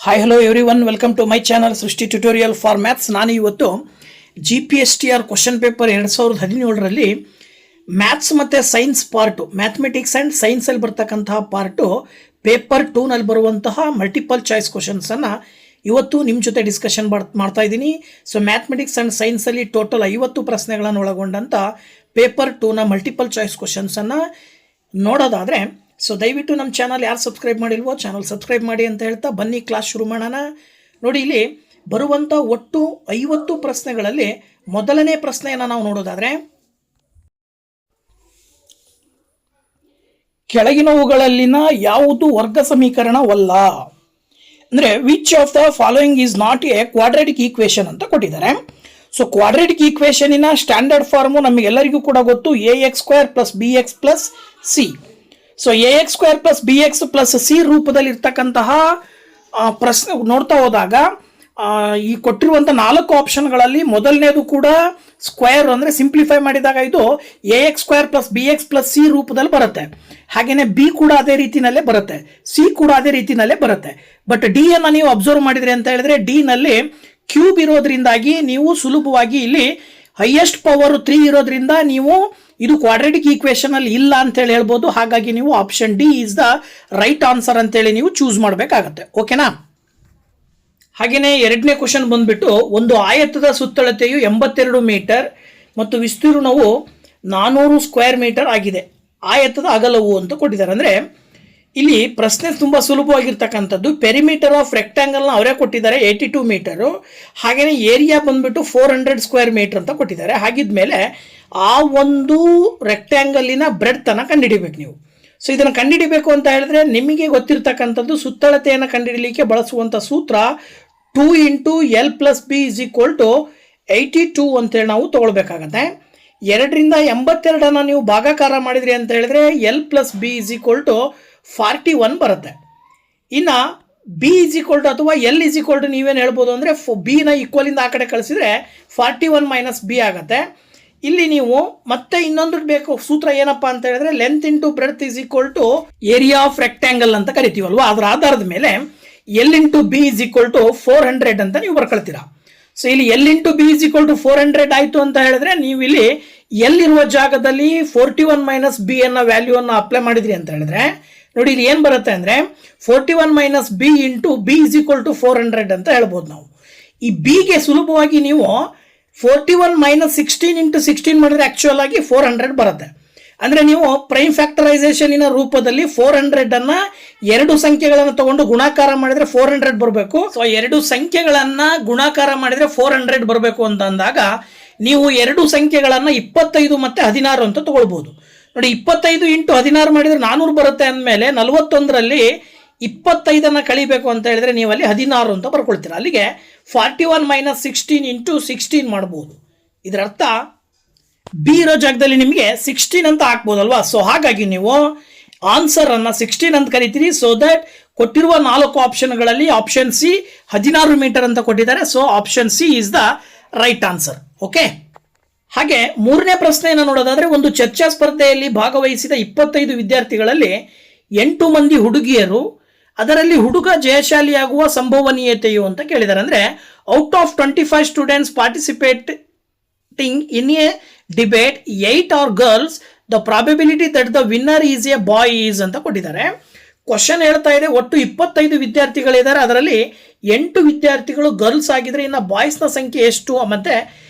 Hi hello everyone, welcome to my channel Srishti tutorial for maths. ನಾನು ಇವತ್ತು GPSTR question paper 2017ರಲ್ಲಿ maths ಮತ್ತು science part, mathematics and ಸೈನ್ಸಲ್ಲಿ ಬರ್ತಕ್ಕಂತಹ part paper 2ನಲ್ಲಿ ಬರುವಂತಹ ಮಲ್ಟಿಪಲ್ ಚಾಯ್ಸ್ ಕ್ವಶನ್ಸನ್ನು ಇವತ್ತು ನಿಮ್ಮ ಜೊತೆ ಡಿಸ್ಕಷನ್ ಮಾಡ್ತಾ ಇದ್ದೀನಿ. ಸೊ ಮ್ಯಾಥಮೆಟಿಕ್ಸ್ ಆ್ಯಂಡ್ ಸೈನ್ಸಲ್ಲಿ ಟೋಟಲ್ 50 ಪ್ರಶ್ನೆಗಳನ್ನು ಒಳಗೊಂಡಂಥ ಪೇಪರ್ 2ನ ಮಲ್ಟಿಪಲ್ ಚಾಯ್ಸ್ ಕ್ವಶನ್ಸನ್ನು ನೋಡೋದಾದರೆ, ಸೊ ದಯವಿಟ್ಟು ನಮ್ಮ ಚಾನಲ್ ಯಾರು ಸಬ್ಸ್ಕ್ರೈಬ್ ಮಾಡಿಲ್ವೋ ಚಾನಲ್ ಸಬ್ಸ್ಕ್ರೈಬ್ ಮಾಡಿ ಅಂತ ಹೇಳ್ತಾ ಬನ್ನಿ ಕ್ಲಾಸ್ ಶುರು ಮಾಡೋಣ. ನೋಡಿ, ಇಲ್ಲಿ ಬರುವಂಥ ಒಟ್ಟು 50 ಪ್ರಶ್ನೆಗಳಲ್ಲಿ ಮೊದಲನೇ ಪ್ರಶ್ನೆಯನ್ನು ನಾವು ನೋಡೋದಾದರೆ, ಕೆಳಗಿನವುಗಳಲ್ಲಿನ ಯಾವುದು ವರ್ಗ ಸಮೀಕರಣವಲ್ಲ ಅಂದರೆ which of the following is not A quadratic equation ಅಂತ ಕೊಟ್ಟಿದ್ದಾರೆ. ಸೊ ಕ್ವಾಡ್ರಾಟಿಕ್ ಈಕ್ವೇಷನಿನ ಸ್ಟ್ಯಾಂಡರ್ಡ್ ಫಾರ್ಮು ನಮಗೆಲ್ಲರಿಗೂ ಕೂಡ ಗೊತ್ತು, AX² + BX + C. So AX² + BX + C ರೂಪದಲ್ಲಿ ಇರ್ತಕ್ಕಂತಹ ಪ್ರಶ್ನೆ ನೋಡ್ತಾ ಹೋದಾಗ ಈ ಕೊಟ್ಟಿರುವಂಥ 4 ಆಪ್ಷನ್ಗಳಲ್ಲಿ ಮೊದಲನೇದು ಕೂಡ ಸ್ಕ್ವೇರ್ ಅಂದರೆ ಸಿಂಪ್ಲಿಫೈ ಮಾಡಿದಾಗ ಇದು AX² + BX + C ರೂಪದಲ್ಲಿ ಬರುತ್ತೆ. ಹಾಗೆಯೇ ಬಿ ಕೂಡ ಅದೇ ರೀತಿಯಲ್ಲೇ ಬರುತ್ತೆ, ಸಿ ಕೂಡ ಅದೇ ರೀತಿಯಲ್ಲೇ ಬರುತ್ತೆ. ಬಟ್ ಡಿ ಅನ್ನು ನೀವು ಅಬ್ಸರ್ವ್ ಮಾಡಿದ್ರಿ ಅಂತ ಹೇಳಿದ್ರೆ, ಡಿನಲ್ಲಿ ಕ್ಯೂಬ್ ಇರೋದ್ರಿಂದಾಗಿ ನೀವು ಸುಲಭವಾಗಿ ಇಲ್ಲಿ ಹೈಯೆಸ್ಟ್ ಪವರ್ 3 ಇರೋದ್ರಿಂದ ನೀವು ಇದು ಕ್ವಾಡ್ರಾಟಿಕ್ ಈಕ್ವೇಷನ್ ಅಲ್ಲಿ ಇಲ್ಲ ಅಂತೇಳಿ ಹೇಳ್ಬೋದು. ಹಾಗಾಗಿ ನೀವು option D is the right answer ಅಂತೇಳಿ ನೀವು ಚೂಸ್ ಮಾಡಬೇಕಾಗತ್ತೆ. ಓಕೆನಾ? ಹಾಗೆಯೇ ಎರಡನೇ ಕ್ವಶನ್ ಬಂದ್ಬಿಟ್ಟು, ಒಂದು ಆಯತದ ಸುತ್ತಳತೆಯು 82 ಮೀಟರ್ ಮತ್ತು ವಿಸ್ತೀರ್ಣವು 400 ಸ್ಕ್ವೇರ್ ಮೀಟರ್ ಆಗಿದೆ. ಆಯತದ ಅಗಲವು ಅಂತ ಕೊಟ್ಟಿದ್ದಾರೆ. ಅಂದರೆ ಇಲ್ಲಿ ಪ್ರಶ್ನೆ ತುಂಬ ಸುಲಭವಾಗಿರ್ತಕ್ಕಂಥದ್ದು. ಪೆರಿಮೀಟರ್ ಆಫ್ ರೆಕ್ಟ್ಯಾಂಗಲ್ನ ಅವರೇ ಕೊಟ್ಟಿದ್ದಾರೆ 82 ಮೀಟರು. ಹಾಗೆಯೇ ಏರಿಯಾ ಬಂದ್ಬಿಟ್ಟು 400 ಸ್ಕ್ವೇರ್ ಮೀಟರ್ ಅಂತ ಕೊಟ್ಟಿದ್ದಾರೆ. ಹಾಗಿದ್ಮೇಲೆ ಆ ಒಂದು ರೆಕ್ಟ್ಯಾಂಗಲ್ಲಿನ ಬ್ರೆಡ್ತನ್ನು ಕಂಡುಹಿಡಿಬೇಕು ನೀವು. ಸೊ ಇದನ್ನು ಕಂಡುಹಿಡಿಬೇಕು ಅಂತ ಹೇಳಿದ್ರೆ ನಿಮಗೆ ಗೊತ್ತಿರ್ತಕ್ಕಂಥದ್ದು ಸುತ್ತಳತೆಯನ್ನು ಕಂಡುಹಿಡಲಿಕ್ಕೆ ಬಳಸುವಂಥ ಸೂತ್ರ 2 × L + B = 82 ಅಂತೇಳಿ ನಾವು ತೊಗೊಳ್ಬೇಕಾಗತ್ತೆ. 2ರಿಂದ 82 ನೀವು ಭಾಗಾಕಾರ ಮಾಡಿದ್ರಿ ಅಂತ ಹೇಳಿದ್ರೆ L + B = 41 ಬರುತ್ತೆ. ಇನ್ನು B ಅಥವಾ L ನೀವೇನು ಹೇಳ್ಬೋದು ಅಂದರೆ ಬಿನ ಈಕ್ವಲಿಂದ ಆ ಕಡೆ ಕಳಿಸಿದ್ರೆ 41 - B ಆಗುತ್ತೆ. ಇಲ್ಲಿ ನೀವು ಮತ್ತೆ ಇನ್ನೊಂದು ಬೇಕು ಸೂತ್ರ ಏನಪ್ಪಾ ಅಂತ ಹೇಳಿದ್ರೆ length × breadth = area of rectangle ಅಂತ ಕರಿತೀವಲ್ವಾ. ಅದರ ಆಧಾರದ ಮೇಲೆ L × B = 400 ಅಂತ ನೀವು ಬರ್ಕೊಳ್ತೀರಾ. ಸೊ ಇಲ್ಲಿ L × B = 400 ಆಯಿತು ಅಂತ ಹೇಳಿದ್ರೆ ನೀವು ಇಲ್ಲಿ L ಇರುವ ಜಾಗದಲ್ಲಿ 41 - B ಅನ್ನೋ ವ್ಯಾಲ್ಯೂವನ್ನು ಅಪ್ಲೈ ಮಾಡಿದ್ರಿ ಅಂತ ಹೇಳಿದ್ರೆ ನೋಡಿ, ಇಲ್ಲಿ ಏನು ಬರುತ್ತೆ ಅಂದರೆ 41 - B × B = 400 ಅಂತ ಹೇಳ್ಬೋದು ನಾವು. ಈ ಬಿಗೆ ಸುಲಭವಾಗಿ ನೀವು 41 - 16 × 16 ಮಾಡಿದ್ರೆ ಆಕ್ಚುಯಲ್ ಆಗಿ 400 ಬರುತ್ತೆ. ಅಂದರೆ ನೀವು ಪ್ರೈಮ್ ಫ್ಯಾಕ್ಟರೈಸೇಷನಿನ ರೂಪದಲ್ಲಿ 400 2 ಸಂಖ್ಯೆಗಳನ್ನು ತಗೊಂಡು ಗುಣಾಕಾರ ಮಾಡಿದ್ರೆ 400 ಬರಬೇಕು. ಸೊ 2 ಸಂಖ್ಯೆಗಳನ್ನು ಗುಣಾಕಾರ ಮಾಡಿದ್ರೆ 400 ಬರಬೇಕು ಅಂತ ಅಂದಾಗ ನೀವು 2 ಸಂಖ್ಯೆಗಳನ್ನು 25 ಮತ್ತು 16 ಅಂತ ತಗೊಳ್ಬೋದು. ನೋಡಿ, 25 × 16 ಮಾಡಿದ್ರೆ 400 ಬರುತ್ತೆ ಅಂದಮೇಲೆ 41ರಲ್ಲಿ 25 ಕಳಿಬೇಕು ಅಂತ ಹೇಳಿದ್ರೆ ನೀವು ಅಲ್ಲಿ 16 ಅಂತ ಬರ್ಕೊಳ್ತೀರಾ. ಅಲ್ಲಿಗೆ 41 - 16 × 16 ಮಾಡ್ಬೋದು. ಇದರ ಅರ್ಥ ಬಿ ಇರೋ ಜಾಗದಲ್ಲಿ ನಿಮಗೆ 16 ಅಂತ ಹಾಕ್ಬೋದಲ್ವಾ. ಸೊ ಹಾಗಾಗಿ ನೀವು ಆನ್ಸರನ್ನು 16 ಅಂತ ಕರಿತೀರಿ. ಸೊ ದಟ್ ಕೊಟ್ಟಿರುವ 4 ಆಪ್ಷನ್ಗಳಲ್ಲಿ ಆಪ್ಷನ್ ಸಿ 16 ಮೀಟರ್ ಅಂತ ಕೊಟ್ಟಿದ್ದಾರೆ. So option C is the right answer. Okay. ಹಾಗೆ ಮೂರನೇ ಪ್ರಶ್ನೆಯನ್ನು ನೋಡೋದಾದರೆ, ಒಂದು ಚರ್ಚಾ ಸ್ಪರ್ಧೆಯಲ್ಲಿ ಭಾಗವಹಿಸಿದ 25 ವಿದ್ಯಾರ್ಥಿಗಳಲ್ಲಿ 8 ಮಂದಿ ಹುಡುಗಿಯರು, ಅದರಲ್ಲಿ ಹುಡುಗ ಜಯಶಾಲಿಯಾಗುವ ಸಂಭವನೀಯತೆಯು ಅಂತ ಕೇಳಿದ್ದಾರೆ. ಅಂದರೆ out of 25 students participating in a debate 8 are girls, the probability that the winner is a boy is ಅಂತ ಕೊಟ್ಟಿದ್ದಾರೆ. ಕ್ವಶನ್ ಹೇಳ್ತಾ ಇದೆ, ಒಟ್ಟು 25 ವಿದ್ಯಾರ್ಥಿಗಳಿದ್ದಾರೆ, ಅದರಲ್ಲಿ 8 ವಿದ್ಯಾರ್ಥಿಗಳು ಗರ್ಲ್ಸ್ ಆಗಿದ್ರೆ ಇನ್ನು ಬಾಯ್ಸ್ನ ಸಂಖ್ಯೆ ಎಷ್ಟು ಮತ್ತು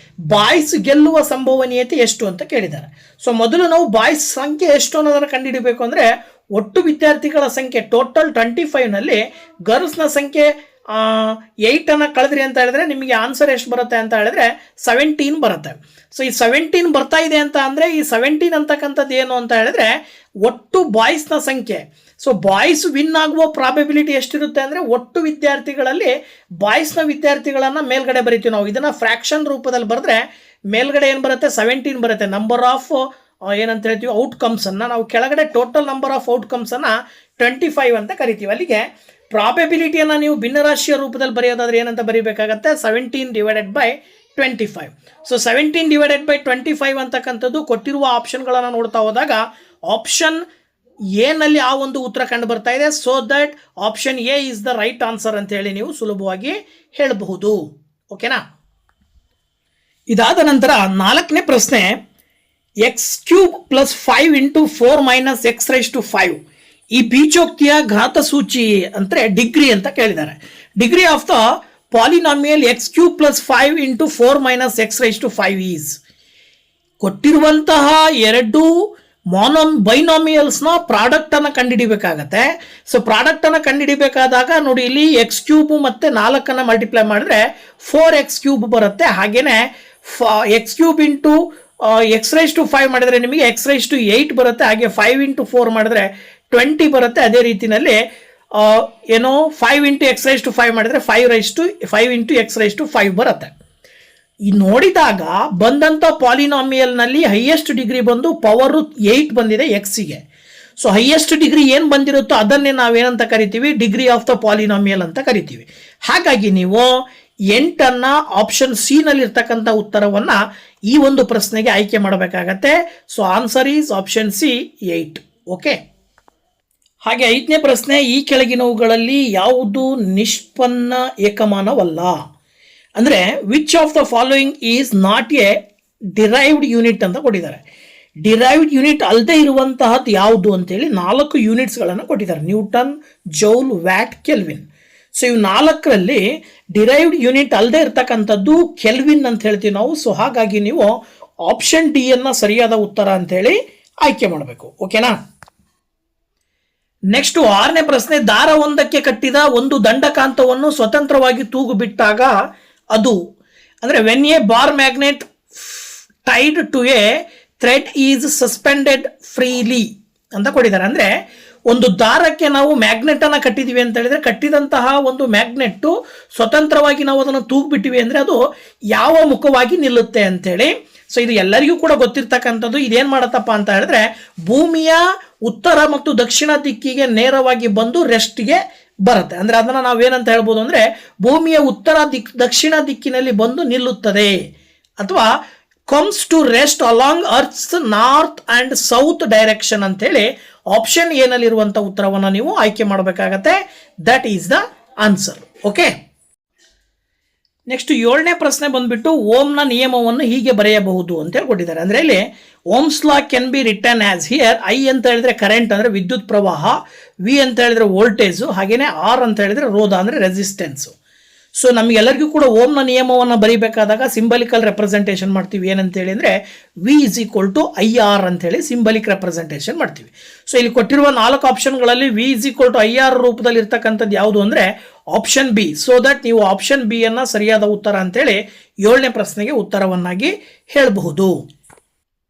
ಬಾಯ್ಸ್ ಗೆಲ್ಲುವ ಸಂಭವನೀಯತೆ ಎಷ್ಟು ಅಂತ ಕೇಳಿದ್ದಾರೆ. ಸೊ ಮೊದಲು ನಾವು ಬಾಯ್ಸ್ ಸಂಖ್ಯೆ ಎಷ್ಟು ಅನ್ನೋದನ್ನು ಕಂಡುಹಿಡಬೇಕು. ಅಂದರೆ ಒಟ್ಟು ವಿದ್ಯಾರ್ಥಿಗಳ ಸಂಖ್ಯೆ ಟೋಟಲ್ 25ನಲ್ಲಿ ಗರ್ಲ್ಸ್ನ ಸಂಖ್ಯೆ 8 ಕಳೆದ್ರಿ ಅಂತ ಹೇಳಿದ್ರೆ ನಿಮಗೆ ಆನ್ಸರ್ ಎಷ್ಟು ಬರುತ್ತೆ ಅಂತ ಹೇಳಿದ್ರೆ 17 ಬರುತ್ತೆ. ಸೊ ಈ 17 ಬರ್ತಾ ಇದೆ ಅಂತ ಅಂದರೆ ಈ 17 ಅಂತಕ್ಕಂಥದ್ದು ಏನು ಅಂತ ಹೇಳಿದ್ರೆ ಒಟ್ಟು ಬಾಯ್ಸ್ನ ಸಂಖ್ಯೆ. ಸೊ ಬಾಯ್ಸ್ ವಿನ್ ಆಗುವ ಪ್ರಾಬಬಿಲಿಟಿ ಎಷ್ಟಿರುತ್ತೆ ಅಂದರೆ ಒಟ್ಟು ವಿದ್ಯಾರ್ಥಿಗಳಲ್ಲಿ ಬಾಯ್ಸ್ನ ವಿದ್ಯಾರ್ಥಿಗಳನ್ನು ಮೇಲ್ಗಡೆ ಬರಿತೀವಿ ನಾವು. ಇದನ್ನು ಫ್ರ್ಯಾಕ್ಷನ್ ರೂಪದಲ್ಲಿ ಬರೆದ್ರೆ ಮೇಲ್ಗಡೆ ಏನು ಬರುತ್ತೆ 17 ಬರುತ್ತೆ. ನಂಬರ್ ಆಫ್ ಏನಂತ ಹೇಳ್ತೀವಿ ಔಟ್ಕಮ್ಸನ್ನು ನಾವು ಕೆಳಗಡೆ ಟೋಟಲ್ ನಂಬರ್ ಆಫ್ ಔಟ್ಕಮ್ಸನ್ನು 25 ಅಂತ ಕರಿತೀವಿ. ಅಲ್ಲಿಗೆ ಪ್ರಾಬಬಿಲಿಟಿಯನ್ನು ನೀವು ಭಿನ್ನರಾಶಿಯ ರೂಪದಲ್ಲಿ ಬರೆಯೋದಾದ್ರೆ ಏನಂತ ಬರೀಬೇಕಾಗತ್ತೆ 17 / 25. ಸೊ 17 / 25 ಅಂತಕ್ಕಂಥದ್ದು ಕೊಟ್ಟಿರುವ ಆಪ್ಷನ್ಗಳನ್ನು ನೋಡ್ತಾ ಹೋದಾಗ ಆಪ್ಷನ್ ಎನಲ್ಲಿ ಆ ಒಂದು ಉತ್ತರ ಕಂಡು ಬರ್ತಾ ಇದೆ. So that option A is the right answer ಅಂತ ಹೇಳಿ ನೀವು ಸುಲಭವಾಗಿ ಹೇಳಬಹುದು. ಓಕೆನಾ? ಇದಾದ ನಂತರ 4ನೇ ಪ್ರಶ್ನೆ, x³ + 5 × 4 - x⁵5 ಈ ಬೀಜೋಕ್ತಿಯ ಘಾತ ಸೂಚಿ ಅಂದ್ರೆ ಡಿಗ್ರಿ ಅಂತ ಕೇಳಿದ್ದಾರೆ. Degree of the polynomial x³ + 5 × 4 - x⁵5 is. ಕೊಟ್ಟಿರುವಂತಹ ಎರಡು ಬೈನಾಮಿಯಲ್ಸ್ನ ಪ್ರಾಡಕ್ಟ್ ಅನ್ನು ಕಂಡುಹಿಡಿಬೇಕಾಗತ್ತೆ. ಸೊ ಪ್ರಾಡಕ್ಟ್ ಅನ್ನು ಕಂಡುಹಿಡಿಬೇಕಾದಾಗ ನೋಡಿ, ಇಲ್ಲಿ x³ ಮತ್ತೆ 4 ಮಲ್ಟಿಪ್ಲೈ ಮಾಡಿದ್ರೆ 4x³ ಬರುತ್ತೆ. ಹಾಗೇನೆ x³ × x⁵5 ಮಾಡಿದ್ರೆ ನಿಮಗೆ x⁵8 ಬರುತ್ತೆ. ಹಾಗೆ 5 × 4 ಮಾಡಿದ್ರೆ 20 ಬರುತ್ತೆ. ಅದೇ ರೀತಿಯಲ್ಲಿ 5 × x⁵5 ಮಾಡಿದ್ರೆ 5 × x⁵5 ಬರುತ್ತೆ. ಈ ನೋಡಿದಾಗ ಬಂದಂಥ ಪಾಲಿನಾಮಿಯಲ್ನಲ್ಲಿ ಹೈಯೆಸ್ಟ್ ಡಿಗ್ರಿ ಬಂದು ಪವರ್ 8 ಬಂದಿದೆ ಎಕ್ಸಿಗೆ. ಸೊ ಹೈಯೆಸ್ಟ್ ಡಿಗ್ರಿ ಏನು ಬಂದಿರುತ್ತೋ ಅದನ್ನೇ ನಾವೇನಂತ ಕರಿತೀವಿ, ಡಿಗ್ರಿ ಆಫ್ ದ ಪಾಲಿನಾಮಿಯಲ್ ಅಂತ ಕರಿತೀವಿ. ಹಾಗಾಗಿ ನೀವು 8 ಆಪ್ಷನ್ ಸಿ ನಲ್ಲಿ ಇರ್ತಕ್ಕಂಥ ಉತ್ತರವನ್ನು ಈ ಒಂದು ಪ್ರಶ್ನೆಗೆ ಆಯ್ಕೆ ಮಾಡಬೇಕಾಗತ್ತೆ. So answer is option C 8. Okay. ಹಾಗೆ 5ನೇ ಪ್ರಶ್ನೆ, ಈ ಕೆಳಗಿನವುಗಳಲ್ಲಿ ಯಾವುದು ನಿಷ್ಪನ್ನ ಏಕಮಾನವಲ್ಲ? ಅಂದರೆ which of the following is not A derived unit ಅಂತ ಕೊಟ್ಟಿದ್ದಾರೆ. ಡಿರೈವ್ಡ್ ಯೂನಿಟ್ ಅಲ್ಲದೆ ಇರುವಂತಹದ್ದು ಯಾವುದು ಅಂತೇಳಿ 4 ಯೂನಿಟ್ಸ್ಗಳನ್ನು ಕೊಟ್ಟಿದ್ದಾರೆ, Newton, joule, watt, kelvin. So ಇವು 4ರಲ್ಲಿ ಡಿರೈವ್ಡ್ ಯೂನಿಟ್ ಅಲ್ಲದೆ ಇರ್ತಕ್ಕಂಥದ್ದು ಕೆಲ್ವಿನ್ ಅಂತ ಹೇಳ್ತೀವಿ ನಾವು. ಸೊ ಹಾಗಾಗಿ ನೀವು ಆಪ್ಷನ್ ಡಿ ಸರಿಯಾದ ಉತ್ತರ ಅಂತೇಳಿ ಆಯ್ಕೆ ಮಾಡಬೇಕು. ಓಕೆನಾ? ನೆಕ್ಸ್ಟ್ 6ನೇ ಪ್ರಶ್ನೆ, ದಾರವೊಂದಕ್ಕೆ ಕಟ್ಟಿದ ಒಂದು ದಂಡಕಾಂತವನ್ನು ಸ್ವತಂತ್ರವಾಗಿ ತೂಗು ಬಿಟ್ಟಾಗ ಅದು, ಅಂದರೆ when a bar magnet tied to a thread is suspended freely ಅಂತ ಕೊಟ್ಟಿದ್ದಾರೆ. ಅಂದರೆ ಒಂದು ದಾರಕ್ಕೆ ನಾವು ಮ್ಯಾಗ್ನೆಟ್ ಅನ್ನು ಕಟ್ಟಿದೀವಿ ಅಂತ ಹೇಳಿದ್ರೆ, ಕಟ್ಟಿದಂತಹ ಒಂದು ಮ್ಯಾಗ್ನೆಟ್ಟು ಸ್ವತಂತ್ರವಾಗಿ ನಾವು ಅದನ್ನು ತೂಗ್ಬಿಟ್ಟಿವಿ ಅಂದರೆ ಅದು ಯಾವ ಮುಖವಾಗಿ ನಿಲ್ಲುತ್ತೆ ಅಂತೇಳಿ. ಸೊ ಇದು ಎಲ್ಲರಿಗೂ ಕೂಡ ಗೊತ್ತಿರ್ತಕ್ಕಂಥದ್ದು. ಇದೇನು ಮಾಡತ್ತಪ್ಪ ಅಂತ ಹೇಳಿದ್ರೆ, ಭೂಮಿಯ ಉತ್ತರ ಮತ್ತು ದಕ್ಷಿಣ ದಿಕ್ಕಿಗೆ ನೇರವಾಗಿ ಬಂದು ರೆಸ್ಟ್ಗೆ ಬರುತ್ತೆ. ಅಂದರೆ ಅದನ್ನು ನಾವೇನಂತ ಹೇಳ್ಬೋದು ಅಂದರೆ, ಭೂಮಿಯ ದಕ್ಷಿಣ ದಿಕ್ಕಿನಲ್ಲಿ ಬಂದು ನಿಲ್ಲುತ್ತದೆ, ಅಥವಾ comes to rest along earth's north and south direction ಅಂತೇಳಿ ಆಪ್ಷನ್ ಏನಲ್ಲಿರುವಂಥ ಉತ್ತರವನ್ನು ನೀವು ಆಯ್ಕೆ ಮಾಡಬೇಕಾಗತ್ತೆ. That is the answer. Okay. Next 7ನೇ ಪ್ರಶ್ನೆ ಬಂದ್ಬಿಟ್ಟು, ಓಮ್ನ ನಿಯಮವನ್ನು ಹೀಗೆ ಬರೆಯಬಹುದು ಅಂತ ಹೇಳಿ ಕೊಟ್ಟಿದ್ದಾರೆ. ಅಂದರೆ ಇಲ್ಲಿ Ohm's law can be written as here. I ಅಂತ ಹೇಳಿದ್ರೆ ಕರೆಂಟ್ ಅಂದರೆ ವಿದ್ಯುತ್ ಪ್ರವಾಹ, ವಿ ಅಂತ ಹೇಳಿದ್ರೆ ವೋಲ್ಟೇಜು, ಹಾಗೇನೆ ಆರ್ ಅಂತ ಹೇಳಿದ್ರೆ ರೋಧ ಅಂದರೆ ರೆಸಿಸ್ಟೆನ್ಸು. ಸೊ ನಮಗೆಲ್ಲರಿಗೂ ಕೂಡ ಓಮ್ನ ನಿಯಮವನ್ನು ಬರೀಬೇಕಾದಾಗ ಸಿಂಬಲಿಕಲ್ ರೆಪ್ರೆಸೆಂಟೇಷನ್ ಮಾಡ್ತೀವಿ. ಏನಂತೇಳಿ ಅಂದರೆ V is equal to IR ಅಂತೇಳಿ ಸಿಂಬಲಿಕ್ ರೆಪ್ರೆಸೆಂಟೇಷನ್ ಮಾಡ್ತೀವಿ. ಸೊ ಇಲ್ಲಿ ಕೊಟ್ಟಿರುವ 4 ಆಪ್ಷನ್ಗಳಲ್ಲಿ ವಿ ಇಸ್ ಈಕ್ವಲ್ ಟು IR ರೂಪದಲ್ಲಿ ಇರ್ತಕ್ಕಂಥದ್ದು ಯಾವುದು ಅಂದರೆ ಆಪ್ಷನ್ ಬಿ. ಸೊ ದಟ್ ನೀವು ಆಪ್ಷನ್ ಬಿ ಸರಿಯಾದ ಉತ್ತರ ಅಂತೇಳಿ 7ನೇ ಪ್ರಶ್ನೆಗೆ ಉತ್ತರವನ್ನಾಗಿ ಹೇಳಬಹುದು.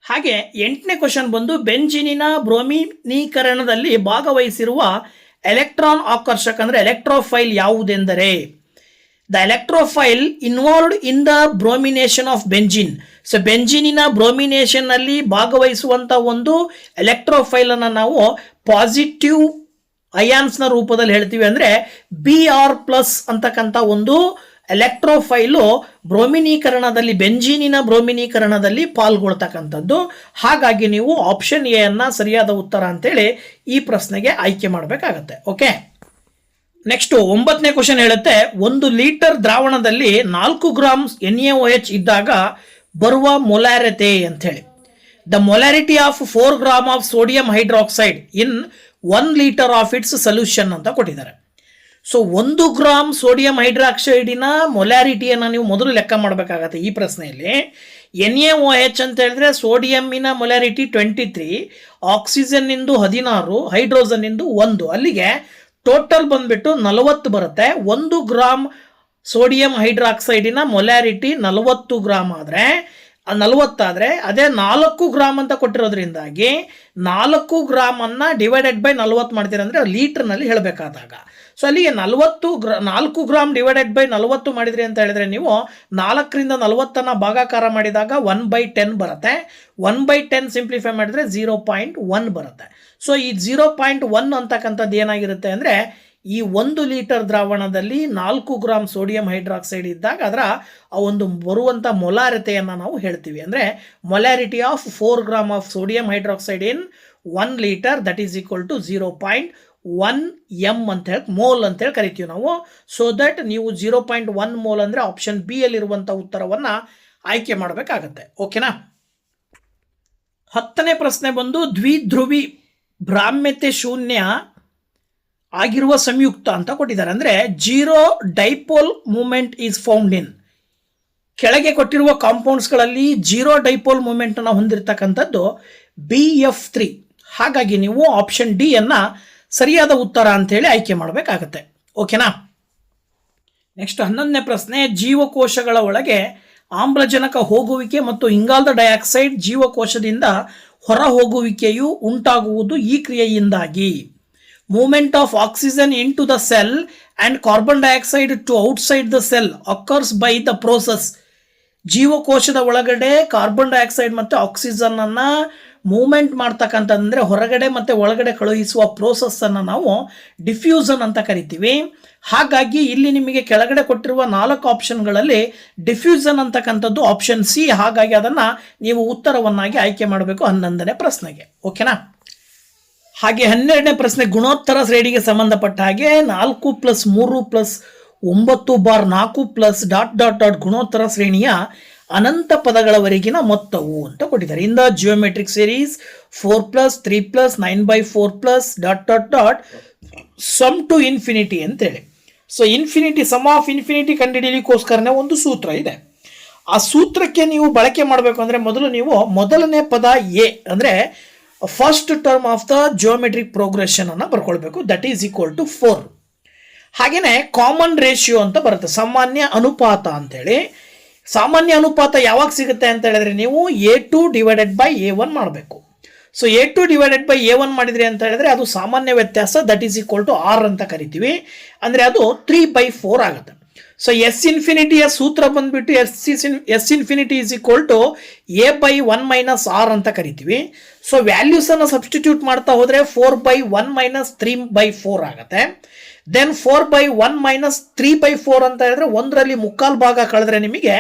ಹಾಗೆ 8ನೇ ಕ್ವಶನ್ ಬಂದು, ಬೆಂಜಿನಿನ ಬ್ರೋಮಿನೀಕರಣದಲ್ಲಿ ಭಾಗವಹಿಸಿರುವ ಎಲೆಕ್ಟ್ರಾನ್ ಆಕರ್ಷಕ ಅಂದರೆ ಎಲೆಕ್ಟ್ರೋಫೈಲ್ ಯಾವುದೆಂದರೆ? The electrophile involved in the bromination of benzene. So ಬೆಂಜಿನಿನ ಬ್ರೋಮಿನೇಷನ್ ನಲ್ಲಿ ಭಾಗವಹಿಸುವಂತ ಒಂದು ಎಲೆಕ್ಟ್ರೋಫೈಲ್ ಅನ್ನು ನಾವು ಪಾಸಿಟಿವ್ ಅಯಾನ್ಸ್ನ ರೂಪದಲ್ಲಿ ಹೇಳ್ತೀವಿ. ಅಂದರೆ Br+ ಅಂತಕ್ಕಂಥ ಒಂದು ಎಲೆಕ್ಟ್ರೋಫೈಲು ಬ್ರೋಮಿನೀಕರಣದಲ್ಲಿ, ಬೆಂಜಿನಿನ ಬ್ರೋಮಿನೀಕರಣದಲ್ಲಿ ಪಾಲ್ಗೊಳ್ತಕ್ಕಂಥದ್ದು. ಹಾಗಾಗಿ ನೀವು ಆಪ್ಷನ್ ಎ ಸರಿಯಾದ ಉತ್ತರ ಅಂತೇಳಿ ಈ ಪ್ರಶ್ನೆಗೆ ಆಯ್ಕೆ ಮಾಡಬೇಕಾಗತ್ತೆ. ಓಕೆ. ನೆಕ್ಸ್ಟ್ 9ನೇ ಕ್ವಶನ್ ಹೇಳುತ್ತೆ, 1 ಲೀಟರ್ ದ್ರಾವಣದಲ್ಲಿ 4 ಗ್ರಾಮ್ NaOH ಇದ್ದಾಗ ಬರುವ ಮೊಲಾರಿಟಿ ಅಂತ ಹೇಳಿ. The molarity of 4 gram of sodium hydroxide in 1 litre of it's solution ಅಂತ ಕೊಟ್ಟಿದ್ದಾರೆ. ಸೊ 1 ಗ್ರಾಮ್ ಸೋಡಿಯಂ ಹೈಡ್ರಾಕ್ಸೈಡಿನ ಮೊಲಾರಿಟಿಯನ್ನು ನೀವು ಮೊದಲು ಲೆಕ್ಕ ಮಾಡಬೇಕಾಗತ್ತೆ ಈ ಪ್ರಶ್ನೆಯಲ್ಲಿ. NaOH ಅಂತ ಹೇಳಿದ್ರೆ ಸೋಡಿಯಂನ ಮೊಲಾರಿಟಿ 23, ಆಕ್ಸಿಜನ್ ಇಂದು 16, ಹೈಡ್ರೋಜನ್ ಇಂದು 1, ಅಲ್ಲಿಗೆ ಟೋಟಲ್ ಬಂದ್ಬಿಟ್ಟು 40 ಬರುತ್ತೆ. 1 ಗ್ರಾಮ್ ಸೋಡಿಯಂ ಹೈಡ್ರಾಕ್ಸೈಡಿನ ಮೊಲಾರಿಟಿ 40 ಗ್ರಾಮ್ ಆದರೆ 40 ಆದರೆ ಅದೇ 4 ಗ್ರಾಮ್ ಅಂತ ಕೊಟ್ಟಿರೋದ್ರಿಂದಾಗಿ 4 ಗ್ರಾಮನ್ನು ಡಿವೈಡೆಡ್ ಬೈ 40 ಮಾಡ್ತೀರ ಅಂದರೆ ಲೀಟರ್ನಲ್ಲಿ ಹೇಳಬೇಕಾದಾಗ. ಸೊ ಅಲ್ಲಿಗೆ 4 ಗ್ರಾಮ್ ಡಿವೈಡೆಡ್ ಬೈ 40 ಮಾಡಿದ್ರಿ ಅಂತ ಹೇಳಿದ್ರೆ ನೀವು 4ರಿಂದ 40 ಭಾಗಾಕಾರ ಮಾಡಿದಾಗ 1/10 ಬರುತ್ತೆ. 1/10 ಸಿಂಪ್ಲಿಫೈ ಮಾಡಿದ್ರೆ 0.1 ಬರುತ್ತೆ. ಸೊ ಈ 0.1 ಅಂತಕ್ಕಂಥದ್ದು ಏನಾಗಿರುತ್ತೆ ಅಂದರೆ, ಈ 1 ಲೀಟರ್ ದ್ರಾವಣದಲ್ಲಿ 4 ಗ್ರಾಮ್ ಸೋಡಿಯಂ ಹೈಡ್ರಾಕ್ಸೈಡ್ ಇದ್ದಾಗ ಅದರ ಆ ಒಂದು ಬರುವಂಥ ಮೊಲಾರಿಟಿಯನ್ನು ನಾವು ಹೇಳ್ತೀವಿ. ಅಂದರೆ molarity of 4 gram of sodium hydroxide in 1 litre, that is equal to 0.1 m ಅಂತ ಹೇಳಿ ಮೋಲ್ ಅಂತೇಳಿ ಕರಿತೀವಿ ನಾವು. ಸೊ ದಟ್ ನೀವು 0.1 ಮೋಲ್ ಅಂದರೆ ಆಪ್ಷನ್ ಬಿ ಯಲ್ಲಿರುವಂಥ ಉತ್ತರವನ್ನು ಆಯ್ಕೆ ಮಾಡಬೇಕಾಗತ್ತೆ. ಓಕೆನಾ. 10ನೇ ಪ್ರಶ್ನೆ ಬಂದು ದ್ವಿಧ್ರುವಿ ಭ್ರಾಮ್ಯತೆ ಶೂನ್ಯ ಆಗಿರುವ ಸಂಯುಕ್ತ ಅಂತ ಕೊಟ್ಟಿದ್ದಾರೆ. ಅಂದರೆ zero dipole moment is found in. ಕೆಳಗೆ ಕೊಟ್ಟಿರುವ ಕಾಂಪೌಂಡ್ಸ್ಗಳಲ್ಲಿ ಜೀರೋ ಡೈಪೋಲ್ ಮೂಮೆಂಟನ್ನು ಹೊಂದಿರತಕ್ಕಂಥದ್ದು BF3. ಹಾಗಾಗಿ ನೀವು ಆಪ್ಷನ್ ಡಿ ಅನ್ನು ಸರಿಯಾದ ಉತ್ತರ ಅಂತೇಳಿ ಆಯ್ಕೆ ಮಾಡಬೇಕಾಗತ್ತೆ. ಓಕೆನಾ. ನೆಕ್ಸ್ಟ್ 11ನೇ ಪ್ರಶ್ನೆ, ಜೀವಕೋಶಗಳ ಒಳಗೆ ಆಮ್ಲಜನಕ ಹೋಗುವಿಕೆ ಮತ್ತು ಇಂಗಾಲದ ಡೈಆಕ್ಸೈಡ್ ಜೀವಕೋಶದಿಂದ ಹೊರ ಹೋಗುವಿಕೆಯು ಉಂಟಾಗುವುದು ಈ ಕ್ರಿಯೆಯಿಂದಾಗಿ. Movement of oxygen into the cell and carbon dioxide to outside the cell occurs by the process. ಜೀವಕೋಶದ ಒಳಗಡೆ ಕಾರ್ಬನ್ ಡೈಆಕ್ಸೈಡ್ ಮತ್ತು ಆಕ್ಸಿಜನ್ ಅನ್ನ ಮೂವ್ಮೆಂಟ್ ಮಾಡ್ತಕ್ಕಂಥದ್ದಂದರೆ ಹೊರಗಡೆ ಮತ್ತು ಒಳಗಡೆ ಕಳುಹಿಸುವ ಪ್ರೋಸೆಸ್ಸನ್ನು ನಾವು ಡಿಫ್ಯೂಸನ್ ಅಂತ ಕರಿತೀವಿ. ಹಾಗಾಗಿ ಇಲ್ಲಿ ನಿಮಗೆ ಕೆಳಗಡೆ ಕೊಟ್ಟಿರುವ 4 ಆಪ್ಷನ್ಗಳಲ್ಲಿ ಡಿಫ್ಯೂಸನ್ ಅಂತಕ್ಕಂಥದ್ದು ಆಪ್ಷನ್ ಸಿ. ಹಾಗಾಗಿ ಅದನ್ನು ನೀವು ಉತ್ತರವನ್ನಾಗಿ ಆಯ್ಕೆ ಮಾಡಬೇಕು 11ನೇ ಪ್ರಶ್ನೆಗೆ. ಓಕೆನಾ. ಹಾಗೆ 12ನೇ ಪ್ರಶ್ನೆ, ಗುಣೋತ್ತರ ಶ್ರೇಣಿಗೆ ಸಂಬಂಧಪಟ್ಟ ಹಾಗೆ 4+3+9/4+... ಗುಣೋತ್ತರ ಶ್ರೇಣಿಯ ಅನಂತ ಪದಗಳವರೆಗಿನ ಮೊತ್ತವು ಅಂತ ಕೊಟ್ಟಿದ್ದಾರೆ. In the geometric series 4+3+9/4+... sum to infinity ಅಂತೇಳಿ. So infinity, sum of infinity ಕಂಡುಹಿಡಿಯಲಿಕ್ಕೋಸ್ಕರನೇ ಒಂದು ಸೂತ್ರ ಇದೆ. ಆ ಸೂತ್ರಕ್ಕೆ ನೀವು ಬಳಕೆ ಮಾಡಬೇಕು ಅಂದರೆ ಮೊದಲು ನೀವು ಮೊದಲನೇ ಪದ ಎ ಅಂದರೆ first term of the geometric progression ಅನ್ನು ಬರ್ಕೊಳ್ಬೇಕು. That is equal to 4. ಹಾಗೆಯೇ ಕಾಮನ್ ರೇಷಿಯೋ ಅಂತ ಬರುತ್ತೆ, ಸಾಮಾನ್ಯ ಅನುಪಾತ ಅಂತೇಳಿ. ಸಾಮಾನ್ಯ ಅನುಪಾತ ಯಾವಾಗ ಸಿಗುತ್ತೆ ಅಂತ ಹೇಳಿದ್ರೆ ನೀವು A2 ಡಿವೈಡೆಡ್ ಬೈ A1 ಮಾಡಬೇಕು. So A2 divided by A1 ಮಾಡಿದ್ರಿ ಅಂತ ಹೇಳಿದ್ರೆ ಅದು ಸಾಮಾನ್ಯ ವ್ಯತ್ಯಾಸ, that is equal to R ಅಂತ ಕರಿತೀವಿ. ಅಂದರೆ ಅದು 3/4 ಆಗುತ್ತೆ. ಸೊ ಎಸ್ ಇನ್ಫಿನಿಟಿಯ ಸೂತ್ರ ಬಂದ್ಬಿಟ್ಟು S infinity is equal to A/1 - R ಅಂತ ಕರಿತೀವಿ. ಸೊ ವ್ಯಾಲ್ಯೂಸನ್ನು ಸಬ್ಸ್ಟಿಟ್ಯೂಟ್ ಮಾಡ್ತಾ ಹೋದರೆ 4/1 - 3/4 ಆಗುತ್ತೆ. ದೆನ್ 4/1 - 3/4 ಅಂತ ಹೇಳಿದ್ರೆ 1ರಲ್ಲಿ 3/4 ಭಾಗ ಕಳೆದ್ರೆ ನಿಮಗೆ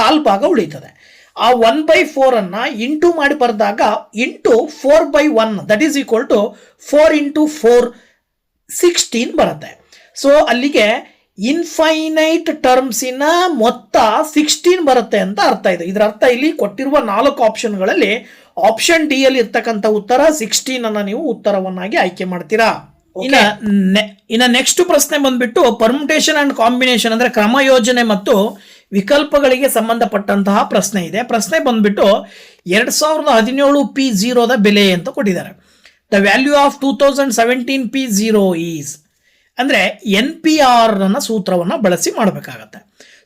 1/4 ಭಾಗ ಉಳಿತದೆ. ಆ 1/4 ಅನ್ನು ಇಂಟು ಮಾಡಿ ಬರೆದಾಗ into 4/1 that is equal to 4 × 4 16 ಬರುತ್ತೆ. ಸೊ ಅಲ್ಲಿಗೆ ಇನ್ಫೈನೈಟ್ ಟರ್ಮ್ಸಿನ ಮೊತ್ತ 16 ಬರುತ್ತೆ ಅಂತ ಅರ್ಥ ಇದೆ. ಇದರ ಅರ್ಥ ಇಲ್ಲಿ ಕೊಟ್ಟಿರುವ 4 ಆಪ್ಷನ್ಗಳಲ್ಲಿ ಆಪ್ಷನ್ ಡಿ ಅಲ್ಲಿ ಇರ್ತಕ್ಕಂಥ ಉತ್ತರ 16 ಅನ್ನು ನೀವು ಉತ್ತರವನ್ನಾಗಿ ಆಯ್ಕೆ ಮಾಡ್ತೀರಾ. ಇನ್ನು ನೆಕ್ಸ್ಟ್ ಪ್ರಶ್ನೆ ಬಂದ್ಬಿಟ್ಟು ಪರ್ಮುಟೇಷನ್ ಅಂಡ್ ಕಾಂಬಿನೇಷನ್ ಅಂದ್ರೆ ಕ್ರಮಯೋಜನೆ ಮತ್ತು ವಿಕಲ್ಪಗಳಿಗೆ ಸಂಬಂಧಪಟ್ಟಂತಹ ಪ್ರಶ್ನೆ ಇದೆ. ಪ್ರಶ್ನೆ ಬಂದ್ಬಿಟ್ಟು 2017 P0 ಬೆಲೆ ಅಂತ ಕೊಟ್ಟಿದ್ದಾರೆ. The value of 2017 P0 is ಅಂದರೆ NPR ಸೂತ್ರವನ್ನು ಬಳಸಿ ಮಾಡಬೇಕಾಗತ್ತೆ.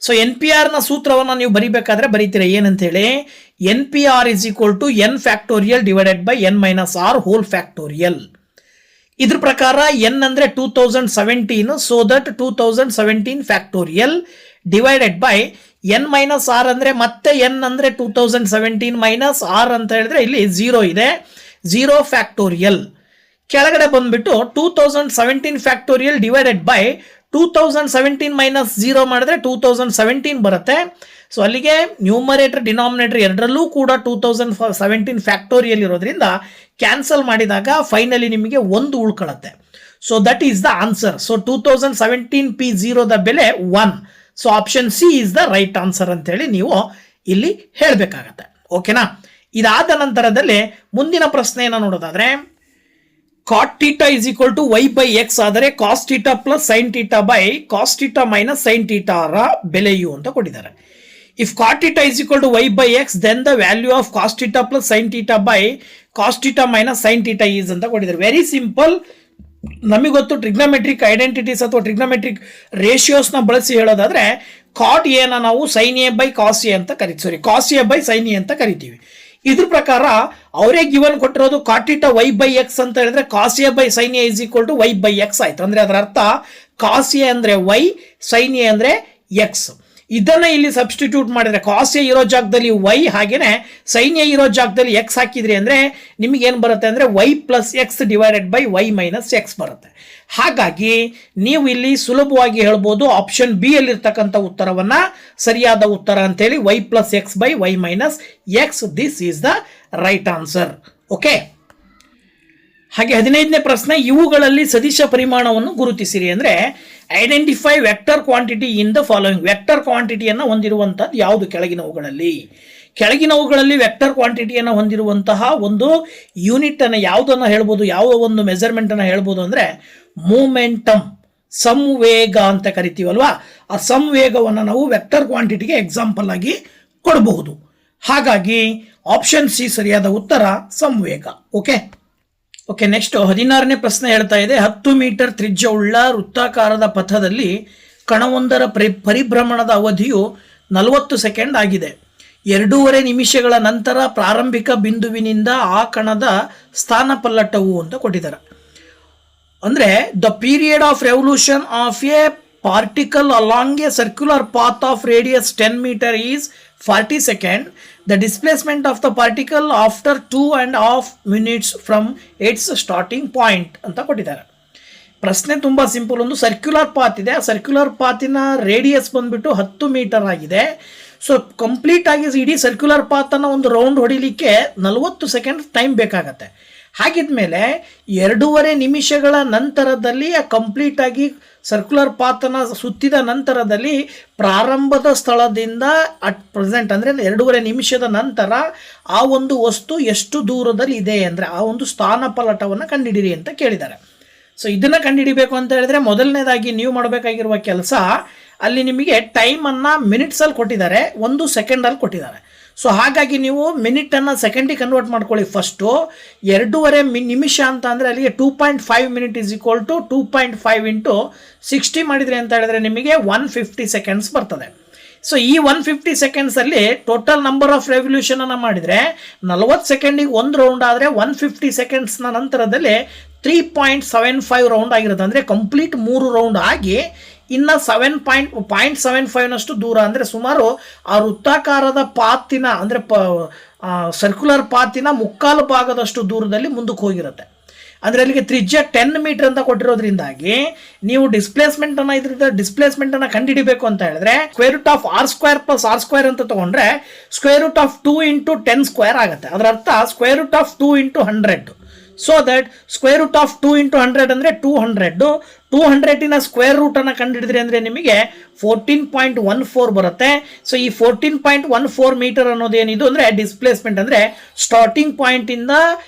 ಸೊ NPR ಸೂತ್ರವನ್ನು ನೀವು ಬರಿಬೇಕಾದ್ರೆ ಬರೀತೀರ ಏನಂತೇಳಿ, NPR is equal to n factorial divided by n - R whole factorial. ಇದ್ರ ಪ್ರಕಾರ n ಅಂದರೆ 2017, so that 2017 factorial divided by n - R ಅಂದರೆ ಮತ್ತೆ n ಅಂದರೆ 2017 ಮೈನಸ್ R ಅಂತ ಹೇಳಿದ್ರೆ ಇಲ್ಲಿ 0 ಇದೆ, 0 ಫ್ಯಾಕ್ಟೋರಿಯಲ್. ಕೆಳಗಡೆ ಬಂದ್ಬಿಟ್ಟು 2017 ಫ್ಯಾಕ್ಟೋರಿಯಲ್ ಡಿವೈಡೆಡ್ ಬೈ 2017 ಮೈನಸ್ 0 ಮಾಡಿದ್ರೆ 2017 ಬರುತ್ತೆ. ಸೊ ಅಲ್ಲಿಗೆ ನ್ಯೂಮರೇಟರ್ ಡಿನಾಮಿನೇಟರ್ ಎರಡರಲ್ಲೂ ಕೂಡ 2017 ಫ್ಯಾಕ್ಟೋರಿಯಲ್ ಇರೋದ್ರಿಂದ ಕ್ಯಾನ್ಸಲ್ ಮಾಡಿದಾಗ ಫೈನಲಿ ನಿಮಗೆ 1 ಉಳ್ಕೊಳ್ಳುತ್ತೆ. So that is the answer. So 2017 P0 ಬೆಲೆ 1. So option C is the right answer ಅಂತೇಳಿ ನೀವು ಇಲ್ಲಿ ಹೇಳಬೇಕಾಗತ್ತೆ. ಓಕೆನಾ. ಇದಾದ ನಂತರದಲ್ಲಿ ಮುಂದಿನ ಪ್ರಶ್ನೆಯನ್ನು ನೋಡೋದಾದ್ರೆ, cot θ is equal to y/x ಆದರೆ cos θ plus sin θ by cos θ minus sin θ ಬೆಲೆಯು ಅಂತ ಕೊಟ್ಟಿದ್ದಾರೆ. If cot θ is equal to y/x then the value of cos θ plus sin θ by cos θ minus sin θ is ಅಂತ ಕೊಟ್ಟಿದ್ದಾರೆ. Very simple. ನಮಗೆ ಗೊತ್ತು trigonometric identities ಅಥವಾ trigonometric ರೇಷಿಯೋಸ್ನ ಬಳಸಿ ಹೇಳೋದಾದ್ರೆ ಕಾಟ್ ಎನ ನಾವು sin A by cos A ಅಂತ ಕರಿತೀವಿ, cos A by sin A ಅಂತ ಕರಿತೀವಿ. ಇದ್ರ ಪ್ರಕಾರ ಅವರೇ ಗಿವನ್ ಕೊಟ್ಟಿರೋದು cot θ y/x ಅಂತ ಹೇಳಿದ್ರೆ cos A by sin A is equal to y/x ಆಯ್ತು. ಅಂದ್ರೆ ಅದರ ಅರ್ಥ cos A ಅಂದ್ರೆ y, sin A ಅಂದ್ರೆ x. ಇದನ್ನ ಇಲ್ಲಿ ಸಬ್ಸ್ಟಿಟ್ಯೂಟ್ ಮಾಡಿದ್ರೆ cos A ಇರೋ ಜಾಗದಲ್ಲಿ y, ಹಾಗೇನೆ sin A ಇರೋ ಜಾಗದಲ್ಲಿ x ಹಾಕಿದ್ರಿ ಅಂದ್ರೆ ನಿಮಗೆ ಏನು ಬರುತ್ತೆ ಅಂದ್ರೆ y plus x divided by y minus x ಬರುತ್ತೆ. ಹಾಗಾಗಿ ನೀವು ಇಲ್ಲಿ ಸುಲಭವಾಗಿ ಹೇಳ್ಬೋದು ಆಪ್ಷನ್ ಬಿ ಅಲ್ಲಿರ್ತಕ್ಕಂಥ ಉತ್ತರವನ್ನ ಸರಿಯಾದ ಉತ್ತರ ಅಂತೇಳಿ y plus x by y minus x. This is the right answer. Okay. ಹಾಗೆ 15ನೇ ಪ್ರಶ್ನೆ, ಇವುಗಳಲ್ಲಿ ಸದಿಶ ಪರಿಮಾಣವನ್ನು ಗುರುತಿಸಿರಿ. ಅಂದರೆ identify vector quantity in the following. Vector ಕ್ವಾಂಟಿಟಿಯನ್ನು ಹೊಂದಿರುವಂಥದ್ದು ಯಾವುದು ಕೆಳಗಿನವುಗಳಲ್ಲಿ ವೆಕ್ಟರ್ ಕ್ವಾಂಟಿಟಿಯನ್ನು ಹೊಂದಿರುವಂತಹ ಒಂದು ಯೂನಿಟ್ ಅನ್ನು ಯಾವುದನ್ನು ಹೇಳ್ಬೋದು, ಯಾವ ಒಂದು ಮೆಜರ್ಮೆಂಟ್ ಅನ್ನು ಹೇಳ್ಬೋದು ಅಂದರೆ ಮೂಮೆಂಟಮ್, ಸಂವೇಗ ಅಂತ ಕರಿತೀವಲ್ವಾ. ಆ ಸಂವೇಗವನ್ನು ನಾವು ವೆಕ್ಟರ್ ಕ್ವಾಂಟಿಟಿಗೆ ಎಕ್ಸಾಂಪಲ್ ಆಗಿ ಕೊಡಬಹುದು. ಹಾಗಾಗಿ ಆಪ್ಷನ್ ಸಿ ಸರಿಯಾದ ಉತ್ತರ, ಸಂವೇಗ. ಓಕೆ ನೆಕ್ಸ್ಟ್ 16ನೇ ಪ್ರಶ್ನೆ ಹೇಳ್ತಾ ಇದೆ, 10 ಮೀಟರ್ ತ್ರಿಜ್ಯವುಳ್ಳ ವೃತ್ತಾಕಾರದ ಪಥದಲ್ಲಿ ಕಣವೊಂದರ ಪರಿಭ್ರಮಣದ ಅವಧಿಯು 40 ಸೆಕೆಂಡ್ ಆಗಿದೆ. 2.5 ನಿಮಿಷಗಳ ನಂತರ ಪ್ರಾರಂಭಿಕ ಬಿಂದುವಿನಿಂದ ಆ ಕಣದ ಸ್ಥಾನಪಲ್ಲಟವು ಅಂತ ಕೊಟ್ಟಿದ್ದಾರೆ. ಅಂದರೆ the period of revolution of a particle along a circular path of radius 10 metre is 40 second. The displacement of the particle after 2.5 minutes from its starting point ಅಂತ ಕೊಟ್ಟಿದ್ದಾರೆ. ಪ್ರಶ್ನೆ ತುಂಬ ಸಿಂಪಲ್. ಒಂದು ಸರ್ಕ್ಯುಲರ್ ಪಾತ್ ಇದೆ, ಆ ಸರ್ಕ್ಯುಲರ್ ಪಾತಿನ ರೇಡಿಯಸ್ ಬಂದ್ಬಿಟ್ಟು 10 metre ಆಗಿದೆ. So complete ಆಗಿ ಇಡೀ ಸರ್ಕ್ಯುಲರ್ ಪಾತನ್ನು ಒಂದು ರೌಂಡ್ ಹೊಡಿಲಿಕ್ಕೆ 40 ಸೆಕೆಂಡ್ ಟೈಮ್ ಬೇಕಾಗತ್ತೆ. ಹಾಗಿದ್ಮೇಲೆ 2.5 ನಿಮಿಷಗಳ ನಂತರದಲ್ಲಿ ಕಂಪ್ಲೀಟ್ ಆಗಿ ಸರ್ಕ್ಯುಲರ್ ಪಾತನ ಸುತ್ತಿದ ನಂತರದಲ್ಲಿ ಪ್ರಾರಂಭದ ಸ್ಥಳದಿಂದ ಅಟ್ ಪ್ರೆಸೆಂಟ್ ಅಂದರೆ 2.5 ನಿಮಿಷದ ನಂತರ ಆ ಒಂದು ವಸ್ತು ಎಷ್ಟು ದೂರದಲ್ಲಿ ಇದೆ ಅಂದರೆ ಆ ಒಂದು ಸ್ಥಾನಪಲ್ಲಟವನ್ನು ಕಂಡುಹಿಡಿಯಿರಿ ಅಂತ ಕೇಳಿದ್ದಾರೆ. ಸೊ ಇದನ್ನು ಕಂಡುಹಿಡಿಬೇಕು ಅಂತ ಹೇಳಿದ್ರೆ ಮೊದಲನೇದಾಗಿ ನೀವು ಮಾಡಬೇಕಾಗಿರುವ ಕೆಲಸ, ಅಲ್ಲಿ ನಿಮಗೆ ಟೈಮನ್ನು ಮಿನಿಟ್ಸಲ್ಲಿ ಕೊಟ್ಟಿದ್ದಾರೆ, 1 ಸೆಕೆಂಡಲ್ಲಿ ಕೊಟ್ಟಿದ್ದಾರೆ. ಸೊ ಹಾಗಾಗಿ ನೀವು ಮಿನಿಟನ್ನು ಸೆಕೆಂಡಿಗೆ ಕನ್ವರ್ಟ್ ಮಾಡ್ಕೊಳ್ಳಿ. ಫಸ್ಟು 2.5 ನಿಮಿಷ ಅಂತ ಅಂದರೆ ಅಲ್ಲಿಗೆ 2.5 minute is equal to 2.5 into 60 ಮಾಡಿದ್ರಿ ಅಂತ ಹೇಳಿದ್ರೆ ನಿಮಗೆ 150 ಸೆಕೆಂಡ್ಸ್ ಬರ್ತದೆ. ಸೊ ಈ 150 ಸೆಕೆಂಡ್ಸಲ್ಲಿ ಟೋಟಲ್ ನಂಬರ್ ಆಫ್ ರೆವಲ್ಯೂಷನನ್ನು ಮಾಡಿದರೆ 40 ಸೆಕೆಂಡಿಗೆ ಒಂದು ರೌಂಡ್ ಆದರೆ 150 ಸೆಕೆಂಡ್ಸ್ನ ನಂತರದಲ್ಲಿ 3.75 ರೌಂಡ್ ಆಗಿರುತ್ತೆ. ಅಂದರೆ ಕಂಪ್ಲೀಟ್ 3 ರೌಂಡ್ ಆಗಿ ಇನ್ನು 0.75ನಷ್ಟು ದೂರ ಅಂದರೆ ಸುಮಾರು ಆ ವೃತ್ತಾಕಾರದ ಪಾತಿನ ಅಂದರೆ ಸರ್ಕ್ಯುಲರ್ ಪಾತಿನ ಮುಕ್ಕಾಲು ಭಾಗದಷ್ಟು ದೂರದಲ್ಲಿ ಮುಂದಕ್ಕೆ ಹೋಗಿರುತ್ತೆ. ಅಂದರೆ ಅಲ್ಲಿಗೆ ತ್ರಿಜ್ಯ 10 ಮೀಟರ್ ಅಂತ ಕೊಟ್ಟಿರೋದ್ರಿಂದಾಗಿ ನೀವು ಡಿಸ್ಪ್ಲೇಸ್ಮೆಂಟನ್ನು ಕಂಡುಹಿಡಿಬೇಕು ಅಂತ ಹೇಳಿದ್ರೆ √r² ಅಂತ ತೊಗೊಂಡ್ರೆ √2 × 10² ಆಗುತ್ತೆ. ಅದರ ಅರ್ಥ √2 × 100. ಸೊ ದಟ್ √2 × 100 ಅಂದರೆ 200. 200ನ ಸ್ಕ್ವೇರ್ ರೂಟನ್ನು ಕಂಡುಹಿಡಿದ್ರಿ ಅಂದರೆ ನಿಮಗೆ 14.14 ಬರುತ್ತೆ. ಸೊ ಈ 14.14 ಮೀಟರ್ ಅನ್ನೋದೇನಿದು ಅಂದರೆ ಡಿಸ್ಪ್ಲೇಸ್ಮೆಂಟ್. ಅಂದರೆ ಸ್ಟಾರ್ಟಿಂಗ್ ಪಾಯಿಂಟಿಂದ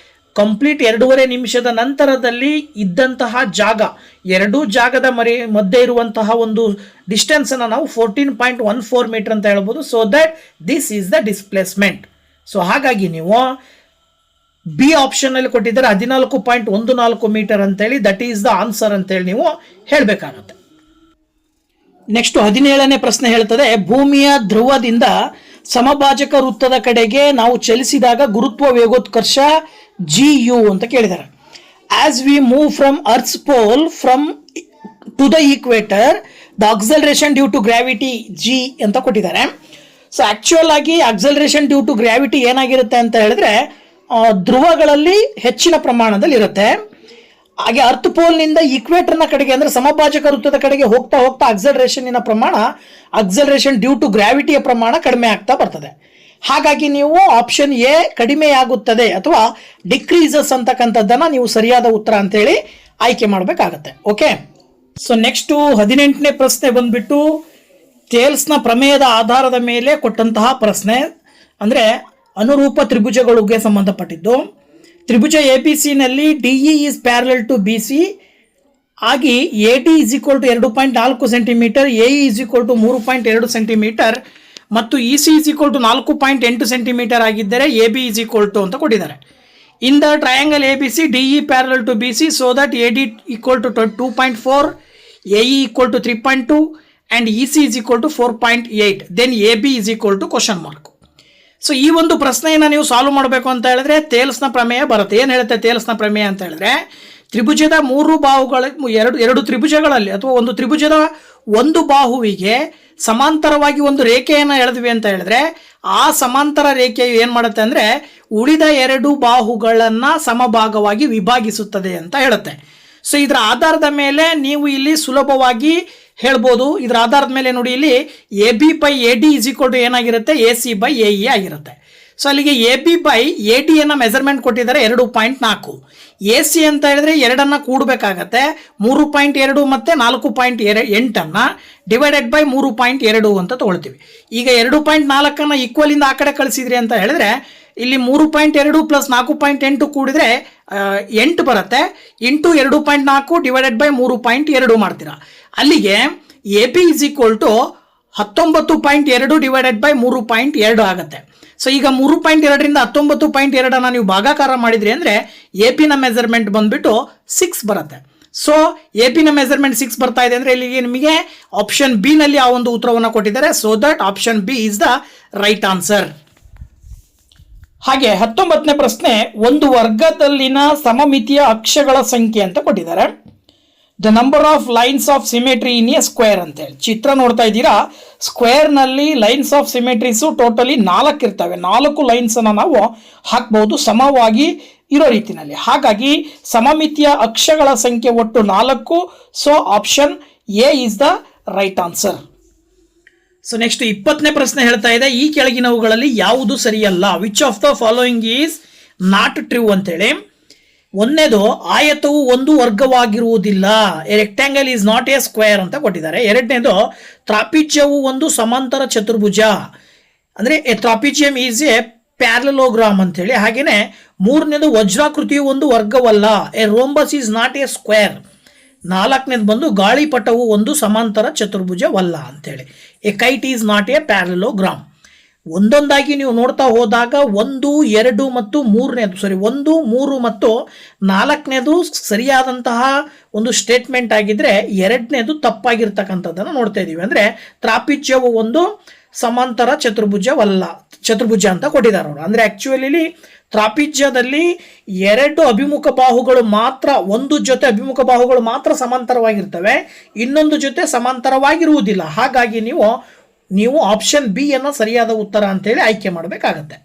ಕಂಪ್ಲೀಟ್ 2.5 ನಿಮಿಷದ ನಂತರದಲ್ಲಿ ಇದ್ದಂತಹ ಜಾಗ, ಎರಡೂ ಜಾಗದ ಮಧ್ಯೆ ಇರುವಂತಹ ಒಂದು ಡಿಸ್ಟೆನ್ಸನ್ನು ನಾವು 14.14 ಮೀಟರ್ ಅಂತ ಹೇಳ್ಬೋದು. So that this is the displacement. So ಹಾಗಾಗಿ ನೀವು ಬಿ ಆಪ್ಷನ್ನಲ್ಲಿ ಕೊಟ್ಟಿದ್ದಾರೆ 14.14 ಮೀಟರ್ ಅಂತೇಳಿ, ದಟ್ ಈಸ್ ದ ಆನ್ಸರ್ ಅಂತೇಳಿ ನೀವು ಹೇಳಬೇಕಾಗುತ್ತೆ. ನೆಕ್ಸ್ಟ್ 17ನೇ ಪ್ರಶ್ನೆ ಹೇಳ್ತದೆ, ಭೂಮಿಯ ಧ್ರುವದಿಂದ ಸಮಭಾಜಕ ವೃತ್ತದ ಕಡೆಗೆ ನಾವು ಚಲಿಸಿದಾಗ ಗುರುತ್ವ ವೇಗೋತ್ಕರ್ಷ GU ಅಂತ ಕೇಳಿದ್ದಾರೆ. As we move from earth's pole to the equator the acceleration due to gravity G ಅಂತ ಕೊಟ್ಟಿದ್ದಾರೆ. ಸೊ ಆಕ್ಚುಯಲ್ ಆಗಿ ಅಕ್ಸಲರೇಷನ್ ಡ್ಯೂ ಟು ಗ್ರಾವಿಟಿ ಏನಾಗಿರುತ್ತೆ ಅಂತ ಹೇಳಿದ್ರೆ ಧ್ರುವಗಳಲ್ಲಿ ಹೆಚ್ಚಿನ ಪ್ರಮಾಣದಲ್ಲಿ ಇರುತ್ತೆ. ಹಾಗೆ ಅರ್ತ್ ಪೋಲ್ನಿಂದ ಈಕ್ವೇಟರ್ನ ಕಡೆಗೆ ಅಂದರೆ ಸಮಭಾಜಕ ವೃತ್ತದ ಕಡೆಗೆ ಹೋಗ್ತಾ ಹೋಗ್ತಾ ಅಕ್ಸಲರೇಷನ್ ಡ್ಯೂ ಟು ಗ್ರಾವಿಟಿಯ ಪ್ರಮಾಣ ಕಡಿಮೆ ಆಗ್ತಾ ಬರ್ತದೆ. ಹಾಗಾಗಿ ನೀವು ಆಪ್ಷನ್ ಎ ಕಡಿಮೆಯಾಗುತ್ತದೆ ಅಥವಾ ಡಿಕ್ರೀಸಸ್ ಅಂತಕ್ಕಂಥದ್ದನ್ನು ನೀವು ಸರಿಯಾದ ಉತ್ತರ ಅಂತೇಳಿ ಆಯ್ಕೆ ಮಾಡಬೇಕಾಗತ್ತೆ. ಓಕೆ. ಸೊ ನೆಕ್ಸ್ಟು 18ನೇ ಪ್ರಶ್ನೆ ಬಂದ್ಬಿಟ್ಟು ಥೇಲ್ಸ್ನ ಪ್ರಮೇಯದ ಆಧಾರದ ಮೇಲೆ ಕೊಟ್ಟಂತಹ ಪ್ರಶ್ನೆ. ಅಂದರೆ ಅನುರೂಪ ತ್ರಿಭುಜಗಳಿಗೆ ಸಂಬಂಧಪಟ್ಟಿದ್ದು. ತ್ರಿಭುಜ ABC-ನಲ್ಲಿ DE is parallel to BC ಆಗಿ AD is equal to 2.4 centimetre, AE is equal to 3.2 centimetre ಮತ್ತು EC is equal to 4.8 centimetre ಆಗಿದ್ದರೆ AB ಈಸ್ ಈಕ್ವಲ್ ಟು ಅಂತ ಕೊಟ್ಟಿದ್ದಾರೆ. In the triangle ABC DE parallel to BC so that AD equal to 2.4, AE equal to 3.2 and EC is equal to 4.8. Then AB is equal to question mark. So ಈ ಒಂದು ಪ್ರಶ್ನೆಯನ್ನು ನೀವು solve ಮಾಡಬೇಕು ಅಂತ ಹೇಳಿದ್ರೆ ಥೇಲ್ಸ್ನ ಪ್ರಮೇಯ ಬರುತ್ತೆ. ಏನು ಹೇಳುತ್ತೆ ಥೇಲ್ಸ್ನ ಪ್ರಮೇಯ ಅಂತ ಹೇಳಿದ್ರೆ, ತ್ರಿಭುಜದ 3 ಬಾಹುಗಳ ಎರಡು ತ್ರಿಭುಜಗಳಲ್ಲಿ ಅಥವಾ ಒಂದು ತ್ರಿಭುಜದ ಒಂದು ಬಾಹುವಿಗೆ ಸಮಾಂತರವಾಗಿ ಒಂದು ರೇಖೆಯನ್ನು ಎಳೆದ್ವಿ ಅಂತ ಹೇಳಿದ್ರೆ ಆ ಸಮಾಂತರ ರೇಖೆಯು ಏನು ಮಾಡುತ್ತೆ ಅಂದರೆ ಉಳಿದ 2 ಬಾಹುಗಳನ್ನು ಸಮಭಾಗವಾಗಿ ವಿಭಾಗಿಸುತ್ತದೆ ಅಂತ ಹೇಳುತ್ತೆ. ಸೊ ಇದರ ಆಧಾರದ ಮೇಲೆ ನೀವು ಇಲ್ಲಿ ಸುಲಭವಾಗಿ ಹೇಳ್ಬೋದು. ಇದರ ಆಧಾರದ ಮೇಲೆ ನೋಡಿ, ಇಲ್ಲಿ AB/AD ಈಸ್ ಈಕ್ವಲ್ ಟು ಏನಾಗಿರುತ್ತೆ, AC/AE ಆಗಿರುತ್ತೆ. ಸೊ ಅಲ್ಲಿಗೆ AB/AD ಮೆಜರ್ಮೆಂಟ್ ಕೊಟ್ಟಿದ್ದಾರೆ 2.4, ಎ ಸಿ ಅಂತ ಹೇಳಿದ್ರೆ ಎರಡನ್ನ ಕೂಡಬೇಕಾಗತ್ತೆ, 3.2 ಮತ್ತು 4.8 ಡಿವೈಡೆಡ್ ಬೈ 3.2 ಅಂತ ತಗೊಳ್ತೀವಿ. ಈಗ 2.4 ಈಕ್ವಲಿಂದ ಆ ಕಡೆ ಕಳಿಸಿದ್ರಿ ಅಂತ ಹೇಳಿದ್ರೆ ಇಲ್ಲಿ 3.2 ಪ್ಲಸ್ 4.8 ಕೂಡಿದ್ರೆ 8 ಬರುತ್ತೆ, ಇಂಟು 2.4 ಡಿವೈಡೆಡ್ ಬೈ 3.2 ಮಾಡ್ತೀರಾ. ಅಲ್ಲಿಗೆ A P is equal to 19.2 divided by 3.2 ಆಗುತ್ತೆ. ಸೊ ಈಗ 3.2ರಿಂದ 19.2 ನೀವು ಭಾಗಾಕಾರ ಮಾಡಿದ್ರಿ ಅಂದರೆ ಎ ಪಿನ ಮೆಜರ್ಮೆಂಟ್ ಬಂದ್ಬಿಟ್ಟು 6 ಬರುತ್ತೆ. ಸೊ ಎ ಪಿನ ಮೆಜರ್ಮೆಂಟ್ 6 ಬರ್ತಾ ಇದೆ ಅಂದರೆ ಇಲ್ಲಿಗೆ ನಿಮಗೆ ಆಪ್ಷನ್ ಬಿ ನಲ್ಲಿ ಆ ಒಂದು ಉತ್ತರವನ್ನು ಕೊಟ್ಟಿದ್ದಾರೆ. So that option B is the right answer. ಹಾಗೆ 19ನೇ ಪ್ರಶ್ನೆ, ಒಂದು ವರ್ಗದಲ್ಲಿನ ಸಮಮಿತಿಯ ಅಕ್ಷಗಳ ಸಂಖ್ಯೆ ಅಂತ ಕೊಟ್ಟಿದ್ದಾರೆ. The number of lines of symmetry in a square ಅಂತೇಳಿ ಚಿತ್ರ ನೋಡ್ತಾ ಇದ್ದೀರಾ. ಸ್ಕ್ವೇರ್ನಲ್ಲಿ ಲೈನ್ಸ್ ಆಫ್ ಸಿಮೆಟ್ರೀಸು ಟೋಟಲಿ 4 ಇರ್ತವೆ. 4 ಲೈನ್ಸನ್ನು ನಾವು ಹಾಕ್ಬಹುದು ಸಮವಾಗಿ ಇರೋ ರೀತಿಯಲ್ಲಿ. ಹಾಗಾಗಿ ಸಮಮಿತಿಯ ಅಕ್ಷಗಳ ಸಂಖ್ಯೆ ಒಟ್ಟು 4. So option A is the right answer. So next 20ನೇ ಪ್ರಶ್ನೆ ಹೇಳ್ತಾ ಇದೆ, ಈ ಕೆಳಗಿನವುಗಳಲ್ಲಿ ಯಾವುದು ಸರಿಯಲ್ಲ? Which of the following is not true ಅಂತೇಳಿ. ಒಂದನೇದು ಆಯತವು ಒಂದು ವರ್ಗವಾಗಿರುವುದಿಲ್ಲ, a rectangle is not a square ಅಂತ ಕೊಟ್ಟಿದ್ದಾರೆ. ಎರಡನೇದು ತ್ರಾಪಿಜ್ಯವು ಒಂದು ಸಮಾಂತರ ಚತುರ್ಭುಜ, ಅಂದರೆ a trapezium is a parallelogram ಅಂತೇಳಿ. ಹಾಗೆಯೇ ಮೂರನೇದು ವಜ್ರಾಕೃತಿಯು ಒಂದು ವರ್ಗವಲ್ಲ, a rhombus is not a square. ನಾಲ್ಕನೇದು ಬಂದು ಗಾಳಿಪಟವು ಒಂದು ಸಮಾಂತರ ಚತುರ್ಭುಜವಲ್ಲ ಅಂತೇಳಿ, a kite is not a parallelogram. ಒಂದೊಂದಾಗಿ ನೀವು ನೋಡ್ತಾ ಹೋದಾಗ 1, 2 ಮತ್ತು 1, 3 ಮತ್ತು 4ನೇದು ಸರಿಯಾದಂತಹ ಒಂದು ಸ್ಟೇಟ್ಮೆಂಟ್ ಆಗಿದ್ರೆ 2ನೇದು ತಪ್ಪಾಗಿರ್ತಕ್ಕಂಥದ್ದನ್ನು ನೋಡ್ತಾ ಇದ್ದೀವಿ. ಅಂದರೆ ತ್ರಾಪಿಜ್ಯವು ಒಂದು ಸಮಾಂತರ ಚತುರ್ಭುಜ ಅಂತ ಕೊಟ್ಟಿದ್ದಾರೆ ಅವರು. ಅಂದರೆ ಆ್ಯಕ್ಚುಲಿ ತ್ರಾಪಿಜ್ಯದಲ್ಲಿ 2 ಅಭಿಮುಖ ಬಾಹುಗಳು ಮಾತ್ರ, ಒಂದು ಜೊತೆ ಅಭಿಮುಖ ಬಾಹುಗಳು ಮಾತ್ರ ಸಮಾಂತರವಾಗಿರ್ತವೆ, ಇನ್ನೊಂದು ಜೊತೆ ಸಮಾಂತರವಾಗಿರುವುದಿಲ್ಲ. ಹಾಗಾಗಿ ನೀವು ಆಪ್ಷನ್ ಬಿ ಅನ್ನು ಸರಿಯಾದ ಉತ್ತರ ಅಂತೇಳಿ ಆಯ್ಕೆ ಮಾಡಬೇಕಾಗತ್ತೆ.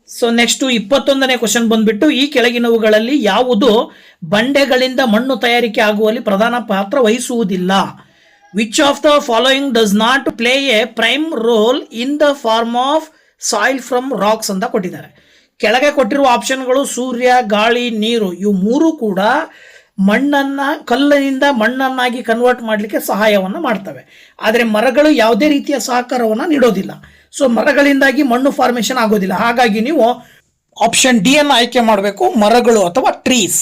ಸೊ ನೆಕ್ಸ್ಟ್ 21ನೇ ಕ್ವಶನ್ ಬಂದ್ಬಿಟ್ಟು, ಈ ಕೆಳಗಿನವುಗಳಲ್ಲಿ ಯಾವುದು ಬಂಡೆಗಳಿಂದ ಮಣ್ಣು ತಯಾರಿಕೆ ಆಗುವಲ್ಲಿ ಪ್ರಧಾನ ಪಾತ್ರ ವಹಿಸುವುದಿಲ್ಲ? Which of the following does not play a prime role in the form of soil from rocks ಅಂತ ಕೊಟ್ಟಿದ್ದಾರೆ. ಕೆಳಗೆ ಕೊಟ್ಟಿರುವ ಆಪ್ಷನ್ಗಳು ಸೂರ್ಯ, ಗಾಳಿ, ನೀರು, ಇವು 3 ಕೂಡ ಕಲ್ಲಿನಿಂದ ಮಣ್ಣನ್ನಾಗಿ ಕನ್ವರ್ಟ್ ಮಾಡಲಿಕ್ಕೆ ಸಹಾಯವನ್ನು ಮಾಡ್ತವೆ. ಆದರೆ ಮರಗಳು ಯಾವುದೇ ರೀತಿಯ ಸಹಕಾರವನ್ನು ನೀಡೋದಿಲ್ಲ. ಸೊ ಮರಗಳಿಂದಾಗಿ ಮಣ್ಣು ಫಾರ್ಮೇಷನ್ ಆಗೋದಿಲ್ಲ. ಹಾಗಾಗಿ ನೀವು ಆಪ್ಷನ್ ಡಿ ಅನ್ನು ಆಯ್ಕೆ ಮಾಡಬೇಕು, ಮರಗಳು ಅಥವಾ ಟ್ರೀಸ್.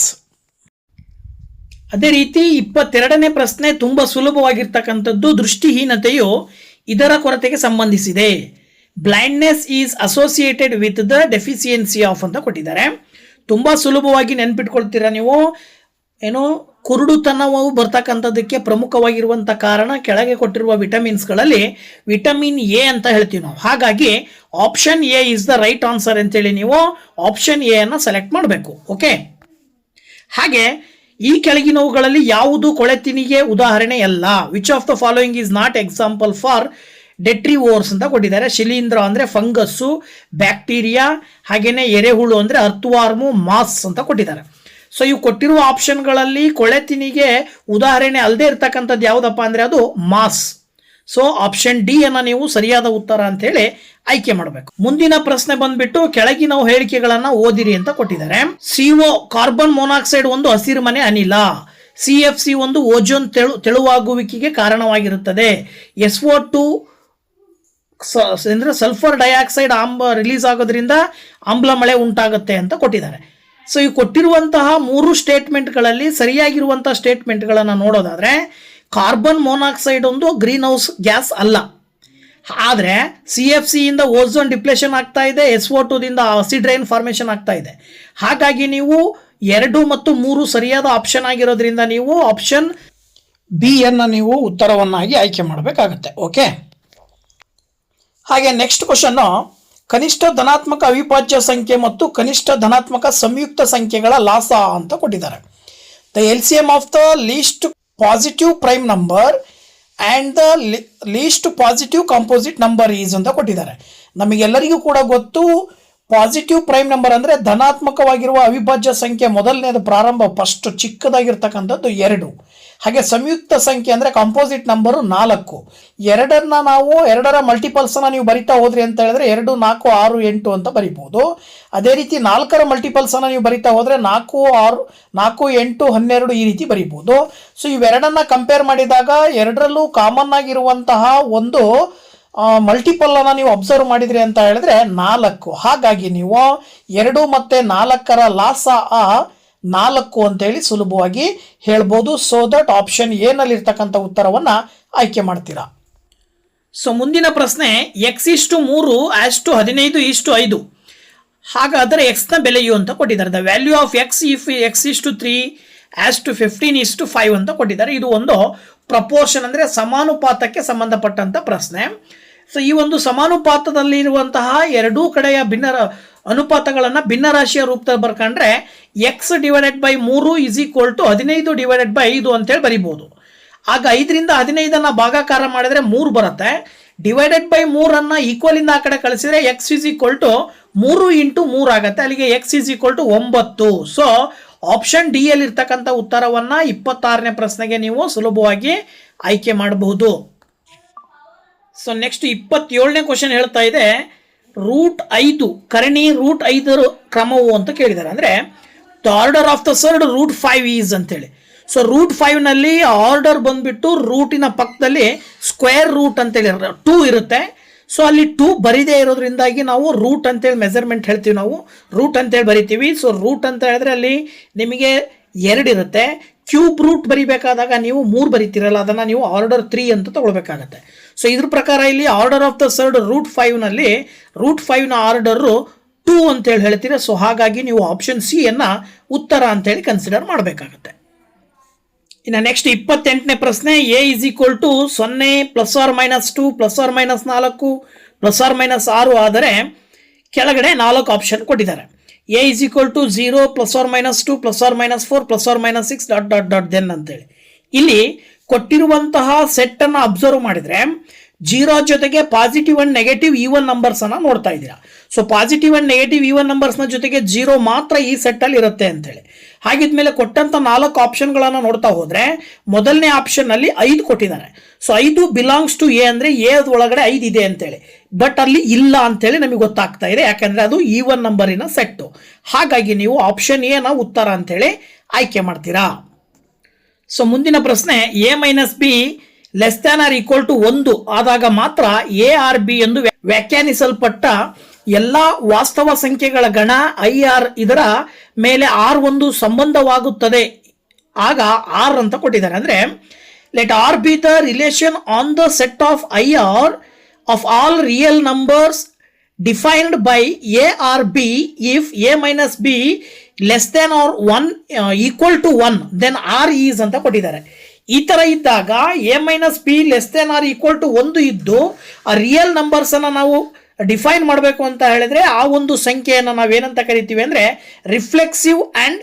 ಅದೇ ರೀತಿ 22ನೇ ಪ್ರಶ್ನೆ ತುಂಬ ಸುಲಭವಾಗಿರ್ತಕ್ಕಂಥದ್ದು. ದೃಷ್ಟಿಹೀನತೆಯು ಇದರ ಕೊರತೆಗೆ ಸಂಬಂಧಿಸಿದೆ. Blindness is associated with the deficiency of ಅಂತ ಕೊಟ್ಟಿದ್ದಾರೆ. ತುಂಬ ಸುಲಭವಾಗಿ ನೆನ್ಪಿಟ್ಕೊಳ್ತೀರಾ ನೀವು. ಕುರುಡುತನವು ಬರ್ತಕ್ಕಂಥದ್ದಕ್ಕೆ ಪ್ರಮುಖವಾಗಿರುವಂಥ ಕಾರಣ ಕೆಳಗೆ ಕೊಟ್ಟಿರುವ ವಿಟಮಿನ್ಸ್ಗಳಲ್ಲಿ ವಿಟಮಿನ್ ಎ ಅಂತ ಹೇಳ್ತೀವಿ ನಾವು. ಹಾಗಾಗಿ option A is the right answer ಅಂತೇಳಿ ನೀವು ಆಪ್ಷನ್ ಎ ಅನ್ನು ಸೆಲೆಕ್ಟ್ ಮಾಡಬೇಕು. ಓಕೆ. ಹಾಗೆ ಈ ಕೆಳಗಿನವುಗಳಲ್ಲಿ ಯಾವುದು ಕೊಳೆತಿನಿಗೆ ಉದಾಹರಣೆ ಅಲ್ಲ? Which of the following is not example for detritivores ಅಂತ ಕೊಟ್ಟಿದ್ದಾರೆ. ಶಿಲೀಂಧ್ರ ಅಂದರೆ ಫಂಗಸ್ಸು, ಬ್ಯಾಕ್ಟೀರಿಯಾ, ಹಾಗೆಯೇ ಎರೆಹುಳು ಅಂದರೆ ಅರ್ಥವಾರ್ಮು, ಮಾಸ್ ಅಂತ ಕೊಟ್ಟಿದ್ದಾರೆ. ಸೊ ಇವು ಕೊಟ್ಟಿರುವ ಆಪ್ಷನ್ಗಳಲ್ಲಿ ಕೊಳೆತಿನಿಗೆ ಉದಾಹರಣೆ ಅಲ್ಲದೆ ಇರ್ತಕ್ಕಂಥದ್ದು ಯಾವುದಪ್ಪ ಅಂದರೆ ಅದು ಮಾಸ್. ಸೊ ಆಪ್ಷನ್ ಡಿ ಅನ್ನು ನೀವು ಸರಿಯಾದ ಉತ್ತರ ಅಂತೇಳಿ ಆಯ್ಕೆ ಮಾಡಬೇಕು. ಮುಂದಿನ ಪ್ರಶ್ನೆ ಬಂದ್ಬಿಟ್ಟು, ಕೆಳಗಿನ ಹೇಳಿಕೆಗಳನ್ನು ಓದಿರಿ ಅಂತ ಕೊಟ್ಟಿದ್ದಾರೆ. CO ಕಾರ್ಬನ್ ಮೊನಾಕ್ಸೈಡ್ ಒಂದು ಹಸಿರುಮನೆ ಅನಿಲ, CFC ಒಂದು ಓಜೋನ್ ತೆಳುವಾಗುವಿಕೆಗೆ ಕಾರಣವಾಗಿರುತ್ತದೆ, SO2 ಅಂದರೆ ಸಲ್ಫರ್ ಡೈಆಕ್ಸೈಡ್ ರಿಲೀಸ್ ಆಗೋದ್ರಿಂದ ಆಮ್ಲ ಮಳೆ ಉಂಟಾಗುತ್ತೆ ಅಂತ ಕೊಟ್ಟಿದ್ದಾರೆ. ಸೊ ಈ ಕೊಟ್ಟಿರುವಂತಹ 3 ಸ್ಟೇಟ್ಮೆಂಟ್ಗಳಲ್ಲಿ ಸರಿಯಾಗಿರುವಂತಹ ಸ್ಟೇಟ್ಮೆಂಟ್ಗಳನ್ನು ನೋಡೋದಾದರೆ, ಕಾರ್ಬನ್ ಮೊನಾಕ್ಸೈಡ್ ಒಂದು ಗ್ರೀನ್ ಹೌಸ್ ಗ್ಯಾಸ್ ಅಲ್ಲ, ಆದರೆ CFC ಇಂದ ಓಝೋನ್ ಡಿಪ್ಲೇಷನ್ ಆಗ್ತಾ ಇದೆ, SO2 ದಿಂದ ಆಸಿಡ್ ರೈನ್ ಫಾರ್ಮೇಷನ್ ಆಗ್ತಾ ಇದೆ. ಹಾಗಾಗಿ ನೀವು 2 ಮತ್ತು 3 ಸರಿಯಾದ ಆಪ್ಷನ್ ಆಗಿರೋದ್ರಿಂದ ನೀವು ಆಪ್ಷನ್ ಬಿ ಅನ್ನು ನೀವು ಉತ್ತರವನ್ನಾಗಿ ಆಯ್ಕೆ ಮಾಡಬೇಕಾಗುತ್ತೆ. ಓಕೆ. ಹಾಗೆ ನೆಕ್ಸ್ಟ್ ಕ್ವಶನ್, ಕನಿಷ್ಠ ಧನಾತ್ಮಕ ಅವಿಭಾಜ್ಯ ಸಂಖ್ಯೆ ಮತ್ತು ಕನಿಷ್ಠ ಧನಾತ್ಮಕ ಸಂಯುಕ್ತ ಸಂಖ್ಯೆಗಳ ಲಾಸ ಅಂತ ಕೊಟ್ಟಿದ್ದಾರೆ. The LCM of the least positive prime number and the least positive composite number is ಅಂತ ಕೊಟ್ಟಿದ್ದಾರೆ. ನಮಗೆಲ್ಲರಿಗೂ ಕೂಡ ಗೊತ್ತು, ಪಾಸಿಟಿವ್ ಪ್ರೈಮ್ ನಂಬರ್ ಅಂದರೆ ಧನಾತ್ಮಕವಾಗಿರುವ ಅವಿಭಾಜ್ಯ ಸಂಖ್ಯೆ ಮೊದಲನೇದು ಪ್ರಾರಂಭ ಫಸ್ಟ್ ಚಿಕ್ಕದಾಗಿರ್ತಕ್ಕಂಥದ್ದು 2. ಹಾಗೆ ಸಂಯುಕ್ತ ಸಂಖ್ಯೆ ಅಂದರೆ ಕಾಂಪೋಸಿಟ್ ನಂಬರು 4. ಎರಡನ್ನ ನಾವು ಎರಡರ ಮಲ್ಟಿಪಲ್ಸನ್ನು ನೀವು ಬರಿತಾ ಹೋದ್ರಿ ಅಂತ ಹೇಳಿದ್ರೆ 2, 4, 6, 8 ಅಂತ ಬರಿಬೋದು. ಅದೇ ರೀತಿ 4ರ ಮಲ್ಟಿಪಲ್ಸನ್ನು ನೀವು ಬರಿತಾ ಹೋದರೆ 4, 6, 4, 8, 12 ಈ ರೀತಿ ಬರಿಬೋದು. ಸೊ ಇವೆರಡನ್ನ ಕಂಪೇರ್ ಮಾಡಿದಾಗ ಎರಡರಲ್ಲೂ ಕಾಮನ್ ಆಗಿರುವಂತಹ ಒಂದು ಮಲ್ಟಿಪಲ್ ಅನ್ನ ನೀವು ಅಬ್ಸರ್ವ್ ಮಾಡಿದ್ರಿ ಅಂತ ಹೇಳಿದ್ರೆ 4. ಹಾಗಾಗಿ ನೀವು 2 ಮತ್ತು 4ರ ಲಾಸ 4 ಅಂತೇಳಿ ಸುಲಭವಾಗಿ ಹೇಳ್ಬೋದು. ಸೊ ದಟ್ ಆಪ್ಷನ್ ಏನಲ್ಲಿರ್ತಕ್ಕಂಥ ಉತ್ತರವನ್ನು ಆಯ್ಕೆ ಮಾಡ್ತೀರಾ. ಸೊ ಮುಂದಿನ ಪ್ರಶ್ನೆ x:3 15:5. ಹಾಗಾದರೆ ಎಕ್ಸ್ನ ಬೆಲೆಯು ಅಂತ ಕೊಟ್ಟಿದ್ದಾರೆ. The value of X if x:3 15:5 ಅಂತ ಕೊಟ್ಟಿದ್ದಾರೆ. ಇದು ಒಂದು ಪ್ರಪೋರ್ಷನ್ ಅಂದರೆ ಸಮಾನುಪಾತಕ್ಕೆ ಸಂಬಂಧಪಟ್ಟಂಥ ಪ್ರಶ್ನೆ. ಸೊ ಈ ಒಂದು ಸಮಾನುಪಾತದಲ್ಲಿರುವಂತಹ ಎರಡೂ ಕಡೆಯ ಅನುಪಾತಗಳನ್ನು ಭಿನ್ನರಾಶಿಯ ರೂಪದಲ್ಲಿ ಬರ್ಕೊಂಡ್ರೆ x/3 ಈಸ್ ಈಕ್ವಲ್ ಟು 15/5 ಅಂತೇಳಿ ಬರಿಬೋದು. ಆಗ 5ರಿಂದ 15 ಭಾಗಾಕಾರ ಮಾಡಿದ್ರೆ 3 ಬರುತ್ತೆ. ಡಿವೈಡೆಡ್ ಬೈ 3 ಈಕ್ವಲಿಂದ ಆ ಕಡೆ ಕಳಿಸಿದ್ರೆ x ಈಸ್ ಈಕ್ವಲ್ ಟು 3 × 3 ಆಗುತ್ತೆ. ಅಲ್ಲಿಗೆ x is equal to 9. So option D ಯಲ್ಲಿರ್ತಕ್ಕಂಥ ಉತ್ತರವನ್ನು 26ನೇ ಪ್ರಶ್ನೆಗೆ ನೀವು ಸುಲಭವಾಗಿ ಆಯ್ಕೆ ಮಾಡಬಹುದು. ಸೊ ನೆಕ್ಸ್ಟ್ 27ನೇ ಕ್ವಶನ್ ಹೇಳ್ತಾ ಇದೆ, √5 ಕರಣಿ √5 ಕ್ರಮವು ಅಂತ ಕೇಳಿದ್ದಾರೆ. ಅಂದರೆ the order of the surd √5 is ಅಂತೇಳಿ. ಸೊ √5ನಲ್ಲಿ ಆರ್ಡರ್ ಬಂದ್ಬಿಟ್ಟು ರೂಟಿನ ಪಕ್ಕದಲ್ಲಿ ಸ್ಕ್ವೇರ್ ರೂಟ್ ಅಂತೇಳಿ 2 ಇರುತ್ತೆ. ಸೊ ಅಲ್ಲಿ 2 ಬರಿದೇ ಇರೋದ್ರಿಂದಾಗಿ ನಾವು ರೂಟ್ ಅಂತೇಳಿ ಮೆಜರ್ಮೆಂಟ್ ಹೇಳ್ತೀವಿ, ನಾವು ರೂಟ್ ಅಂತೇಳಿ ಬರಿತೀವಿ. ಸೊ ರೂಟ್ ಅಂತ ಹೇಳಿದ್ರೆ ಅಲ್ಲಿ ನಿಮಗೆ 2 ಇರುತ್ತೆ. ಕ್ಯೂಬ್ ರೂಟ್ ಬರಿಬೇಕಾದಾಗ ನೀವು 3 ಬರಿತೀರಲ್ಲ, ಅದನ್ನು ನೀವು ಆರ್ಡರ್ 3 ಅಂತ ತಗೊಳ್ಬೇಕಾಗತ್ತೆ. ಸೊ ಇದ್ರ ಪ್ರಕಾರ ಇಲ್ಲಿ order of the served √5ನಲ್ಲಿ √5ನ order 2 ಅಂತೇಳಿ ಹೇಳ್ತೀರ. ಸೊ ಹಾಗಾಗಿ ನೀವು ಆಪ್ಷನ್ ಸಿ ಅನ್ನ ಉತ್ತರ ಅಂತೇಳಿ ಕನ್ಸಿಡರ್ ಮಾಡಬೇಕಾಗತ್ತೆ. ಇನ್ನು ನೆಕ್ಸ್ಟ್ 28ನೇ ಪ್ರಶ್ನೆ, a ಈಸ್ ಈಕ್ವಲ್ ಟು 0 ±2 ±4 ±6 ಆದರೆ ಕೆಳಗಡೆ 4 ಆಪ್ಷನ್ ಕೊಟ್ಟಿದ್ದಾರೆ. a is equal to 0 ±2 ±4 ±6 ... then ಅಂತೇಳಿ ಇಲ್ಲಿ ಕೊಟ್ಟಿರುವಂತಹ ಸೆಟ್ ಅನ್ನು ಅಬ್ಸರ್ವ್ ಮಾಡಿದ್ರೆ 0 ಜೊತೆಗೆ positive and negative even numbers ಅನ್ನ ನೋಡ್ತಾ ಇದ್ದೀರಾ. So positive and negative even ನಂಬರ್ಸ್ನ ಜೊತೆಗೆ 0 ಮಾತ್ರ ಈ ಸೆಟ್ ಅಲ್ಲಿ ಇರುತ್ತೆ ಅಂತೇಳಿ. ಹಾಗಿದ್ಮೇಲೆ ಕೊಟ್ಟಂತ 4 ಆಪ್ಷನ್ಗಳನ್ನು ನೋಡ್ತಾ ಹೋದ್ರೆ ಮೊದಲನೇ ಆಪ್ಷನ್ ಅಲ್ಲಿ 5 ಕೊಟ್ಟಿದ್ದಾರೆ. ಸೊ 5 ಬಿಲಾಂಗ್ಸ್ ಟು ಎ ಅಂದ್ರೆ ಎ ಒಳಗಡೆ 5 ಇದೆ ಅಂತೇಳಿ. ಬಟ್ ಅಲ್ಲಿ ಇಲ್ಲ ಅಂತೇಳಿ ನಮಗೆ ಗೊತ್ತಾಗ್ತಾ ಇದೆ, ಯಾಕಂದ್ರೆ ಅದು ಈವನ್ ನಂಬರಿನ ಸೆಟ್ಟು. ಹಾಗಾಗಿ ನೀವು ಆಪ್ಷನ್ ಎ ನ ಉತ್ತರ ಅಂತೇಳಿ ಆಯ್ಕೆ ಮಾಡ್ತೀರಾ. ಸೊ ಮುಂದಿನ ಪ್ರಶ್ನೆ, a - b ≤ 1 ಆದಾಗ ಮಾತ್ರ a ಆರ್ ಬಿ ಎಂದು ವ್ಯಾಖ್ಯಾನಿಸಲ್ಪಟ್ಟ ಎಲ್ಲಾ ವಾಸ್ತವ ಸಂಖ್ಯೆಗಳ ಗಣ IR ಇದರ ಮೇಲೆ R1 ಸಂಬಂಧವಾಗುತ್ತದೆ. ಆಗ R ಅಂತ ಕೊಟ್ಟಿದ್ದಾರೆ. ಅಂದ್ರೆ let R be the relation on the set of IR of all real numbers defined by a R b if a - b < or 1 = 1 then R is ಅಂತ ಕೊಟ್ಟಿದ್ದಾರೆ. ಈ ತರ ಇದ್ದಾಗ a - b < or = 1 ಇದ್ದು ಆ ರಿಯಲ್ ನಂಬರ್ಸ್ ಅನ್ನ ನಾವು define ಮಾಡಬೇಕು ಅಂತ ಹೇಳಿದ್ರೆ ಆ ಒಂದು ಸಂಖ್ಯೆಯನ್ನು ನಾವೇನಂತ ಕರಿತೀವಿ ಅಂದ್ರೆ ರಿಫ್ಲೆಕ್ಸಿವ್ ಅಂಡ್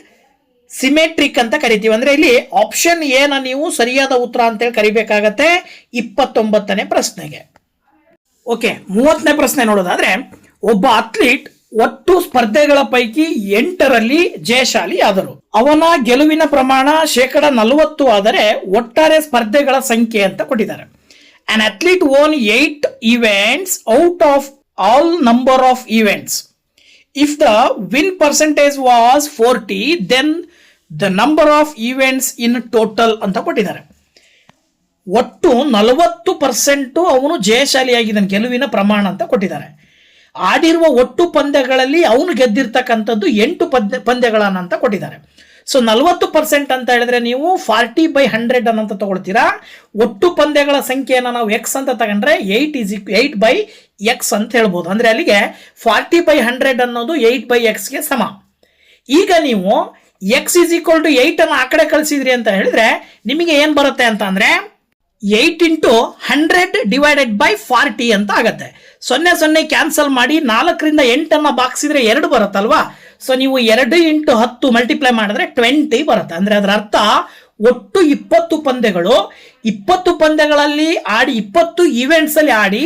ಸಿಮೆಟ್ರಿಕ್ ಅಂತ ಕರಿತೀವಿ. ಅಂದ್ರೆ ಇಲ್ಲಿ ಆಪ್ಷನ್ ಎ ನ ನೀವು ಸರಿಯಾದ ಉತ್ತರ ಅಂತೇಳಿ ಕರಿಬೇಕಾಗತ್ತೆ 29ನೇ ಪ್ರಶ್ನೆಗೆ. ಓಕೆ, 30ನೇ ಪ್ರಶ್ನೆ ನೋಡೋದಾದ್ರೆ, ಒಬ್ಬ ಅಥ್ಲೀಟ್ ಒಟ್ಟು ಸ್ಪರ್ಧೆಗಳ ಪೈಕಿ 8ರಲ್ಲಿ ಜಯಶಾಲಿ ಆದರು. ಅವನ ಗೆಲುವಿನ ಪ್ರಮಾಣ 40% ಆದರೆ ಒಟ್ಟಾರೆ ಸ್ಪರ್ಧೆಗಳ ಸಂಖ್ಯೆ ಅಂತ ಕೊಟ್ಟಿದ್ದಾರೆ. An athlete won 8 events out of all number of events. If the win percentage was 40, then the number of events in total ಅಂತ ಕೊಟ್ಟಿದ್ದಾರೆ. ಒಟ್ಟು 40% ಅವನು ಜಯಶಾಲಿಯಾಗಿದ್ದಾನೆ, ಗೆಲುವಿನ ಪ್ರಮಾಣ ಅಂತ ಕೊಟ್ಟಿದ್ದಾರೆ. ಆಡಿರುವ ಒಟ್ಟು ಪಂದ್ಯಗಳಲ್ಲಿ ಅವನು ಗೆದ್ದಿರ್ತಕ್ಕಂಥದ್ದು 8 ಪಂದ್ಯಗಳನ್ನ ಕೊಟ್ಟಿದ್ದಾರೆ. ಸೊ 40% ಅಂತ ಹೇಳಿದ್ರೆ ನೀವು 40/100 ಅಂತ ತಗೊಳ್ತೀರಾ. ಒಟ್ಟು ಪಂದ್ಯಗಳ ಸಂಖ್ಯೆಯನ್ನು ನಾವು x ಅಂತ ತಗೊಂಡ್ರೆ 8/x ಅಂತ ಹೇಳ್ಬೋದು. ಅಂದ್ರೆ ಅಲ್ಲಿಗೆ 40/100 ಅನ್ನೋದು 8/xಗೆ ಸಮ. ಈಗ ನೀವು x = 8 ಅನ್ನು ಆ ಕಡೆ ಕಳಿಸಿದ್ರಿ ಅಂತ ಹೇಳಿದ್ರೆ ನಿಮಗೆ ಏನ್ ಬರುತ್ತೆ ಅಂತ ಅಂದ್ರೆ 8 × 100 / 40 ಅಂತ ಆಗತ್ತೆ. 0 ಕ್ಯಾನ್ಸಲ್ ಮಾಡಿ 4ರಿಂದ 8 ಬಾಗಿಸಿದ್ರೆ 2 ಬರುತ್ತಲ್ವಾ. ಸೊ ನೀವು 2 × 10 ಮಲ್ಟಿಪ್ಲೈ ಮಾಡಿದ್ರೆ 20 ಬರುತ್ತೆ. ಅಂದ್ರೆ ಅದರ ಅರ್ಥ ಒಟ್ಟು 20 ಪಂದ್ಯಗಳು, 20 ಪಂದ್ಯಗಳಲ್ಲಿ ಆಡಿ 20 ಈವೆಂಟ್ಸ್ ಅಲ್ಲಿ ಆಡಿ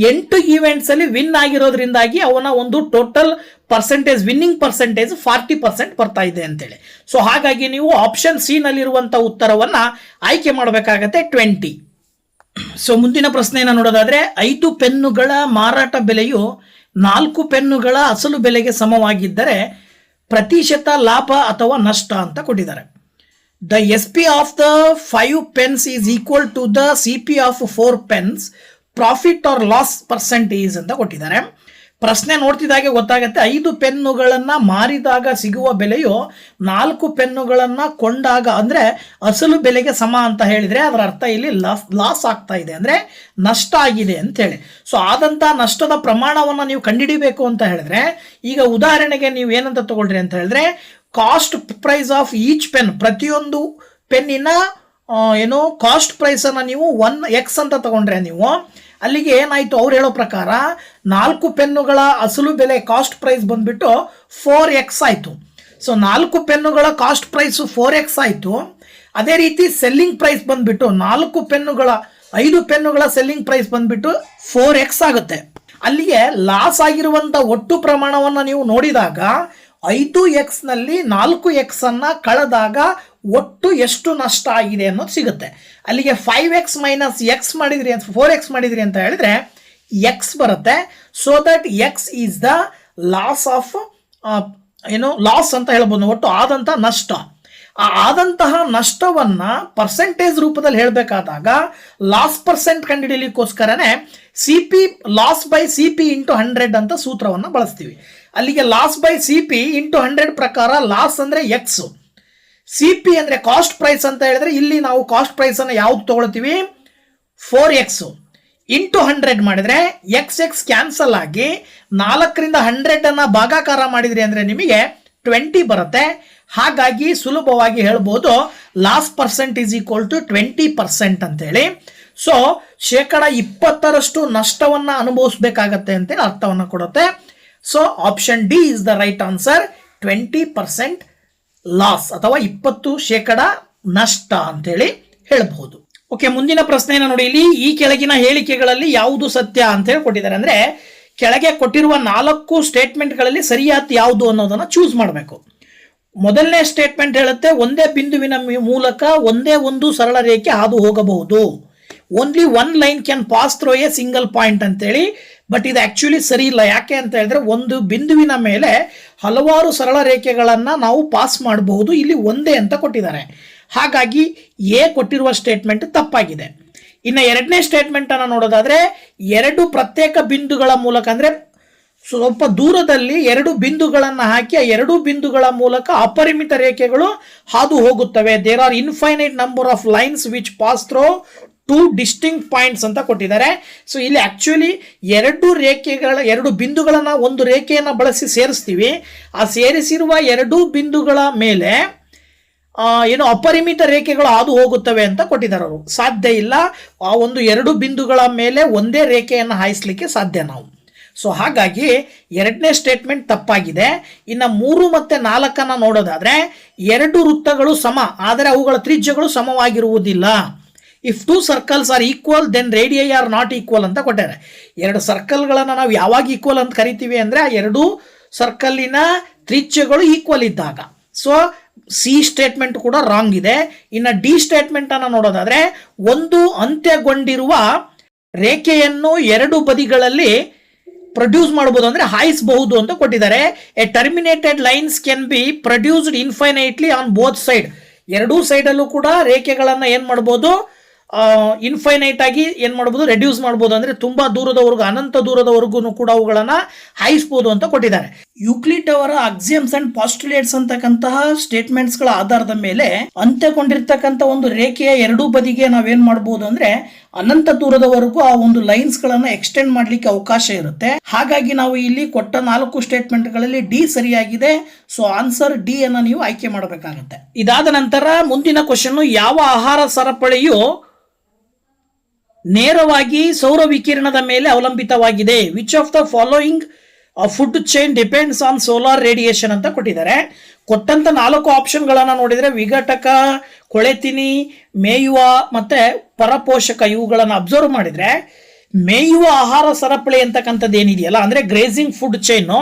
8 ಈವೆಂಟ್ಸ್ ಅಲ್ಲಿ ವಿನ್ ಆಗಿರೋದ್ರಿಂದಾಗಿ ಅವನ ಒಂದು ಟೋಟಲ್ ಪರ್ಸೆಂಟೇಜ್, ವಿನ್ನಿಂಗ್ ಪರ್ಸೆಂಟೇಜ್ 40% ಬರ್ತಾ ಇದೆ ಅಂತೇಳಿ. ಸೊ ಹಾಗಾಗಿ ನೀವು ಆಪ್ಷನ್ ಸಿ ನಲ್ಲಿರುವಂತ ಉತ್ತರವನ್ನ ಆಯ್ಕೆ ಮಾಡಬೇಕಾಗತ್ತೆ 20. ಸೊ ಮುಂದಿನ ಪ್ರಶ್ನೆಯನ್ನು ನೋಡೋದಾದ್ರೆ 5 ಪೆನ್ನುಗಳ ಮಾರಾಟ ಬೆಲೆಯು 4 ಪೆನ್ನುಗಳ ಅಸಲು ಬೆಲೆಗೆ ಸಮವಾಗಿದ್ದರೆ ಪ್ರತಿಶತ ಲಾಭ ಅಥವಾ ನಷ್ಟ ಅಂತ ಕೊಟ್ಟಿದ್ದಾರೆ. The SP of the 5 pens is equal to the CP of 4 pens, profit or loss percentage ಅಂತ ಕೊಟ್ಟಿದ್ದಾರೆ. ಪ್ರಶ್ನೆ ನೋಡ್ತಿದ್ದಾಗೆ ಗೊತ್ತಾಗುತ್ತೆ 5 ಪೆನ್ನುಗಳನ್ನ ಮಾರಿದಾಗ ಸಿಗುವ ಬೆಲೆಯು 4 ಪೆನ್ನುಗಳನ್ನ ಕೊಂಡಾಗ ಅಂದ್ರೆ ಅಸಲು ಬೆಲೆಗೆ ಸಮ ಅಂತ ಹೇಳಿದ್ರೆ ಅದರ ಅರ್ಥ ಇಲ್ಲಿ ಲಾಸ್ ಆಗ್ತಾ ಇದೆ, ಅಂದ್ರೆ ನಷ್ಟ ಆಗಿದೆ ಅಂತ ಹೇಳಿ. ಸೊ ಆದಂತ ನಷ್ಟದ ಪ್ರಮಾಣವನ್ನ ನೀವು ಕಂಡುಹಿಡಿಬೇಕು ಅಂತ ಹೇಳಿದ್ರೆ ಈಗ ಉದಾಹರಣೆಗೆ ನೀವು ಏನಂತ ತಗೊಳ್ರಿ ಅಂತ ಹೇಳಿದ್ರೆ cost price of each pen, ಪ್ರತಿಯೊಂದು ಪೆನ್ನಿನ ಏನು ಕಾಸ್ಟ್ ಪ್ರೈಸ್ ಅನ್ನ ನೀವು 1x ಅಂತ ತಗೊಂಡ್ರೆ ನೀವು ಅಲ್ಲಿಗೆ ಏನಾಯ್ತು, ಅವ್ರು ಹೇಳೋ ಪ್ರಕಾರ 4 ಪೆನ್ನುಗಳ ಅಸಲು ಬೆಲೆ ಕಾಸ್ಟ್ ಪ್ರೈಸ್ ಬಂದ್ಬಿಟ್ಟು 4x ಆಯ್ತು. ಸೊ 4 ಪೆನ್ನುಗಳ ಕಾಸ್ಟ್ ಪ್ರೈಸ್ 4x ಆಯ್ತು. ಅದೇ ರೀತಿ ಸೆಲ್ಲಿಂಗ್ ಪ್ರೈಸ್ ಬಂದ್ಬಿಟ್ಟು 5 ಪೆನ್ನುಗಳ ಸೆಲ್ಲಿಂಗ್ ಪ್ರೈಸ್ ಬಂದ್ಬಿಟ್ಟು 4x ಆಗುತ್ತೆ. ಅಲ್ಲಿಗೆ ಲಾಸ್ ಆಗಿರುವಂತ ಒಟ್ಟು ಪ್ರಮಾಣವನ್ನು ನೀವು ನೋಡಿದಾಗ 5x ನಲ್ಲಿ 4x ಅನ್ನ ಕಳೆದಾಗ ಒಟ್ಟು ಎಷ್ಟು ನಷ್ಟ ಆಗಿದೆ ಅನ್ನೋದು ಸಿಗುತ್ತೆ. ಅಲ್ಲಿಗೆ 5x ಮೈನಸ್ ಎಕ್ಸ್ ಮಾಡಿದ್ರಿ ಅಂತ 4x ಮಾಡಿದ್ರಿ ಅಂತ ಹೇಳಿದ್ರೆ x ಬರುತ್ತೆ. So that x is the loss of loss ಅಂತ ಹೇಳ್ಬೋದು, ಒಟ್ಟು ಆದಂತಹ ನಷ್ಟ. ಆ ಆದಂತಹ ನಷ್ಟವನ್ನ ಪರ್ಸೆಂಟೇಜ್ ರೂಪದಲ್ಲಿ ಹೇಳಬೇಕಾದಾಗ ಲಾಸ್ ಪರ್ಸೆಂಟ್ ಕಂಡುಹಿಡಿಯಲಿಕ್ಕೋಸ್ಕರನೇ CP loss by CP into 100 ಅಂತ ಸೂತ್ರವನ್ನು ಬಳಸ್ತೀವಿ. ಅಲ್ಲಿಗೆ ಲಾಸ್ ಬೈ CP ಇಂಟು 100 ಪ್ರಕಾರ ಲಾಸ್ ಅಂದ್ರೆ x, CP ಅಂದ್ರೆ ಕಾಸ್ಟ್ ಪ್ರೈಸ್ ಅಂತ ಹೇಳಿದ್ರೆ ಇಲ್ಲಿ ನಾವು ಕಾಸ್ಟ್ ಪ್ರೈಸ್ ಅನ್ನು ಯಾವ್ದು ತಗೊಳ್ತೀವಿ 4x ಇಂಟು 100 ಮಾಡಿದ್ರೆ x ಕ್ಯಾನ್ಸಲ್ ಆಗಿ 4ರಿಂದ 100 ಅನ್ನ ಭಾಗಾಕಾರ ಮಾಡಿದ್ರಿ ಅಂದ್ರೆ ನಿಮಗೆ 20 ಬರುತ್ತೆ. ಹಾಗಾಗಿ ಸುಲಭವಾಗಿ ಹೇಳ್ಬೋದು loss percent is equal to 20% ಅಂತೇಳಿ. ಸೊ 20% ನಷ್ಟವನ್ನ ಅನುಭವಿಸಬೇಕಾಗತ್ತೆ ಅಂತೇಳಿ ಅರ್ಥವನ್ನ ಕೊಡುತ್ತೆ. So option D is the right answer, 20% loss ಅಥವಾ 20% ನಷ್ಟ ಅಂತೇಳಿ ಹೇಳ್ಬಹುದು. ಓಕೆ, ಮುಂದಿನ ಪ್ರಶ್ನೆಯನ್ನು ನೋಡಿ. ಇಲ್ಲಿ ಈ ಕೆಳಗಿನ ಹೇಳಿಕೆಗಳಲ್ಲಿ ಯಾವುದು ಸತ್ಯ ಅಂತ ಹೇಳಿ ಕೊಟ್ಟಿದ್ದಾರೆ. ಅಂದ್ರೆ ಕೆಳಗೆ ಕೊಟ್ಟಿರುವ 4 ಸ್ಟೇಟ್ಮೆಂಟ್ಗಳಲ್ಲಿ ಸರಿಯಾದ ಯಾವುದು ಅನ್ನೋದನ್ನ ಚೂಸ್ ಮಾಡಬೇಕು. ಮೊದಲನೇ ಸ್ಟೇಟ್ಮೆಂಟ್ ಹೇಳುತ್ತೆ ಒಂದೇ ಬಿಂದುವಿನ ಮೂಲಕ ಒಂದೇ ಒಂದು ಸರಳ ರೇಖೆ ಹಾದು ಹೋಗಬಹುದು, only one line can pass through A single point ಅಂತೇಳಿ. ಬಟ್ ಇದು ಆಕ್ಚುಲಿ ಸರಿ ಇಲ್ಲ. ಯಾಕೆ ಅಂತ ಹೇಳಿದ್ರೆ ಒಂದು ಬಿಂದುವಿನ ಮೇಲೆ ಹಲವಾರು ಸರಳ ರೇಖೆಗಳನ್ನ ನಾವು ಪಾಸ್ ಮಾಡಬಹುದು, ಇಲ್ಲಿ ಒಂದೇ ಅಂತ ಕೊಟ್ಟಿದ್ದಾರೆ. ಹಾಗಾಗಿ ಎ ಕೊಟ್ಟಿರುವ ಸ್ಟೇಟ್ಮೆಂಟ್ ತಪ್ಪಾಗಿದೆ. ಇನ್ನು ಎರಡನೇ ಸ್ಟೇಟ್ಮೆಂಟ್ ಅನ್ನು ನೋಡೋದಾದ್ರೆ 2 ಪ್ರತ್ಯೇಕ ಬಿಂದುಗಳ ಮೂಲಕ ಅಂದ್ರೆ ಸ್ವಲ್ಪ ದೂರದಲ್ಲಿ 2 ಬಿಂದುಗಳನ್ನು ಹಾಕಿ ಆ 2 ಬಿಂದುಗಳ ಮೂಲಕ ಅಪರಿಮಿತ ರೇಖೆಗಳು ಹಾದು ಹೋಗುತ್ತವೆ. There are infinite number of lines which pass through 2 distinct points ಅಂತ ಕೊಟ್ಟಿದ್ದಾರೆ. ಸೊ ಇಲ್ಲಿ ಆಕ್ಚುಲಿ 2 ಬಿಂದುಗಳನ್ನ ಒಂದು ರೇಖೆಯನ್ನು ಬಳಸಿ ಸೇರಿಸ್ತೀವಿ. ಆ ಸೇರಿಸಿರುವ 2 ಬಿಂದುಗಳ ಮೇಲೆ ಅಪರಿಮಿತ ರೇಖೆಗಳು ಹಾದು ಹೋಗುತ್ತವೆ ಅಂತ ಕೊಟ್ಟಿದ್ದಾರೆ. ಅವರು ಸಾಧ್ಯ ಇಲ್ಲ, ಆ ಒಂದು 2 ಬಿಂದುಗಳ ಮೇಲೆ ಒಂದೇ ರೇಖೆಯನ್ನು ಹಾಯಿಸ್ಲಿಕ್ಕೆ ಸಾಧ್ಯ ನಾವು. ಸೊ ಹಾಗಾಗಿ ಎರಡನೇ ಸ್ಟೇಟ್ಮೆಂಟ್ ತಪ್ಪಾಗಿದೆ. ಇನ್ನು 3 ಮತ್ತು 4 ನೋಡೋದಾದ್ರೆ 2 ವೃತ್ತಗಳು ಸಮ, ಆದರೆ ಅವುಗಳ ತ್ರಿಜ್ಯಗಳು ಸಮವಾಗಿರುವುದಿಲ್ಲ. If 2 circles are equal then radii are not equal ಅಂತ ಕೊಟ್ಟಾರೆ. 2 ಸರ್ಕಲ್ಗಳನ್ನು ನಾವು ಯಾವಾಗ ಈಕ್ವಲ್ ಅಂತ ಕರಿತೀವಿ ಅಂದ್ರೆ ಆ 2 ಸರ್ಕಲ್ಲಿನ ತ್ರಿಜ್ಯಗಳು ಈಕ್ವಲ್ ಇದ್ದಾಗ. ಸೊ ಸಿ ಸ್ಟೇಟ್ಮೆಂಟ್ ಕೂಡ ರಾಂಗ್ ಇದೆ. ಇನ್ನು ಡಿ ಸ್ಟೇಟ್ಮೆಂಟ್ ಅನ್ನು ನೋಡೋದಾದ್ರೆ ಒಂದು ಅಂತ್ಯಗೊಂಡಿರುವ ರೇಖೆಯನ್ನು 2 ಬದಿಗಳಲ್ಲಿ ಪ್ರೊಡ್ಯೂಸ್ ಮಾಡಬಹುದು, ಅಂದ್ರೆ ಹಾಯಿಸಬಹುದು ಅಂತ ಕೊಟ್ಟಿದ್ದಾರೆ. A terminated lines can be produced infinitely on both side. 2 ಸೈಡಲ್ಲೂ ಕೂಡ ರೇಖೆಗಳನ್ನ ಏನ್ ಮಾಡಬಹುದು, ಇನ್ಫೈನೈಟ್ ಆಗಿ ಏನ್ ಮಾಡಬಹುದು, ರೆಡ್ಯೂಸ್ ಮಾಡಬಹುದು. ಅಂದ್ರೆ ತುಂಬಾ ದೂರದವರೆಗೂ, ಅನಂತ ದೂರದವರೆಗೂ ಕೂಡ ಅವುಗಳನ್ನ ಹಾಯಿಸಬಹುದು ಅಂತ ಕೊಟ್ಟಿದ್ದಾರೆ. ಯೂಕ್ಲಿಡ್ ಅವರ ಅಕ್ಸಿಯಮ್ಸ್ ಅಂಡ್ ಪಾಸ್ಟುಲೇಟ್ಸ್ ಅಂತಕ್ಕಂತಹ ಸ್ಟೇಟ್ಮೆಂಟ್ಸ್ ಗಳ ಆಧಾರದ ಮೇಲೆ ಅಂತ್ಯಗೊಂಡಿರ್ತಕ್ಕಂಥ ಒಂದು ರೇಖೆಯ 2 ಬದಿಗೆ ನಾವೇನ್ ಮಾಡಬಹುದು ಅಂದ್ರೆ ಅನಂತ ದೂರದವರೆಗೂ ಆ ಒಂದು ಲೈನ್ಸ್ ಗಳನ್ನ ಎಕ್ಸ್ಟೆಂಡ್ ಮಾಡ್ಲಿಕ್ಕೆ ಅವಕಾಶ ಇರುತ್ತೆ. ಹಾಗಾಗಿ ನಾವು ಇಲ್ಲಿ ಕೊಟ್ಟ 4 ಸ್ಟೇಟ್ಮೆಂಟ್ ಗಳಲ್ಲಿ ಡಿ ಸರಿಯಾಗಿದೆ. ಸೊ ಆನ್ಸರ್ ಡಿ ಅನ್ನ ನೀವು ಆಯ್ಕೆ ಮಾಡಬೇಕಾಗುತ್ತೆ. ಇದಾದ ನಂತರ ಮುಂದಿನ ಕ್ವಶನ್, ಯಾವ ಆಹಾರ ಸರಪಳಿಯು ನೇರವಾಗಿ ಸೌರ ವಿಕಿರಣದ ಮೇಲೆ ಅವಲಂಬಿತವಾಗಿದೆ? Which of the following food chain depends on solar radiation ಅಂತ ಕೊಟ್ಟಿದ್ದಾರೆ. ಕೊಟ್ಟಂತ 4 ಆಪ್ಷನ್ಗಳನ್ನು ನೋಡಿದರೆ ವಿಘಟಕ, ಕೊಳೆತಿನಿ, ಮೇಯುವ ಮತ್ತೆ ಪರಪೋಷಕ ಇವುಗಳನ್ನು ಅಬ್ಸರ್ವ್ ಮಾಡಿದ್ರೆ ಮೇಯುವ ಆಹಾರ ಸರಪಳಿ ಅಂತಕ್ಕಂಥದ್ದು ಏನಿದೆಯಲ್ಲ, ಅಂದ್ರೆ ಗ್ರೇಸಿಂಗ್ ಫುಡ್ ಚೈನು,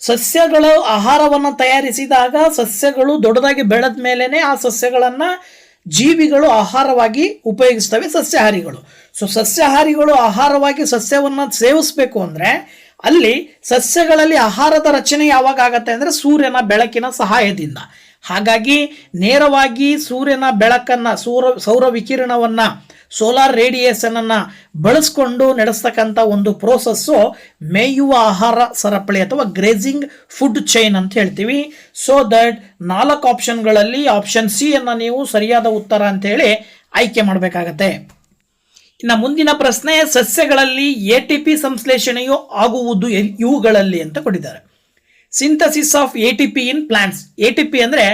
ಸಸ್ಯಗಳು ಆಹಾರವನ್ನು ತಯಾರಿಸಿದಾಗ ಸಸ್ಯಗಳು ದೊಡ್ಡದಾಗಿ ಬೆಳೆದ ಮೇಲೇನೆ ಆ ಸಸ್ಯಗಳನ್ನ ಜೀವಿಗಳು ಆಹಾರವಾಗಿ ಉಪಯೋಗಿಸ್ತವೆ, ಸಸ್ಯಾಹಾರಿಗಳು. ಸೊ ಸಸ್ಯಾಹಾರಿಗಳು ಆಹಾರವಾಗಿ ಸಸ್ಯವನ್ನು ಸೇವಿಸಬೇಕು ಅಂದ್ರೆ ಅಲ್ಲಿ ಸಸ್ಯಗಳಲ್ಲಿ ಆಹಾರದ ರಚನೆ ಯಾವಾಗ ಆಗತ್ತೆ ಅಂದ್ರೆ ಸೂರ್ಯನ ಬೆಳಕಿನ ಸಹಾಯದಿಂದ. ಹಾಗಾಗಿ ನೇರವಾಗಿ ಸೂರ್ಯನ ಬೆಳಕನ್ನ, ಸೌರ ವಿಕಿರಣವನ್ನ, ಸೋಲಾರ್ ರೇಡಿಯೇಷನ್ ಅನ್ನ ಬಳಸ್ಕೊಂಡು ನಡೆಸ್ತಕ್ಕಂಥ ಒಂದು ಪ್ರೋಸೆಸ್ಸು ಮೇಯುವ ಆಹಾರ ಸರಪಳಿ ಅಥವಾ ಗ್ರೇಸಿಂಗ್ ಫುಡ್ ಚೈನ್ ಅಂತ ಹೇಳ್ತೀವಿ. ಸೊ ದಟ್ 4 ಆಪ್ಷನ್ಗಳಲ್ಲಿ ಆಪ್ಷನ್ ಸಿ ಅನ್ನ ನೀವು ಸರಿಯಾದ ಉತ್ತರ ಅಂತ ಹೇಳಿ ಆಯ್ಕೆ ಮಾಡಬೇಕಾಗತ್ತೆ. ಇನ್ನು ಮುಂದಿನ ಪ್ರಶ್ನೆ, ಸಸ್ಯಗಳಲ್ಲಿ ATP ಸಂಶ್ಲೇಷಣೆಯು ಆಗುವುದು ಇವುಗಳಲ್ಲಿ ಅಂತ ಕೊಟ್ಟಿದ್ದಾರೆ. Synthesis of ATP in plants. ATP ಅಂದ್ರೆ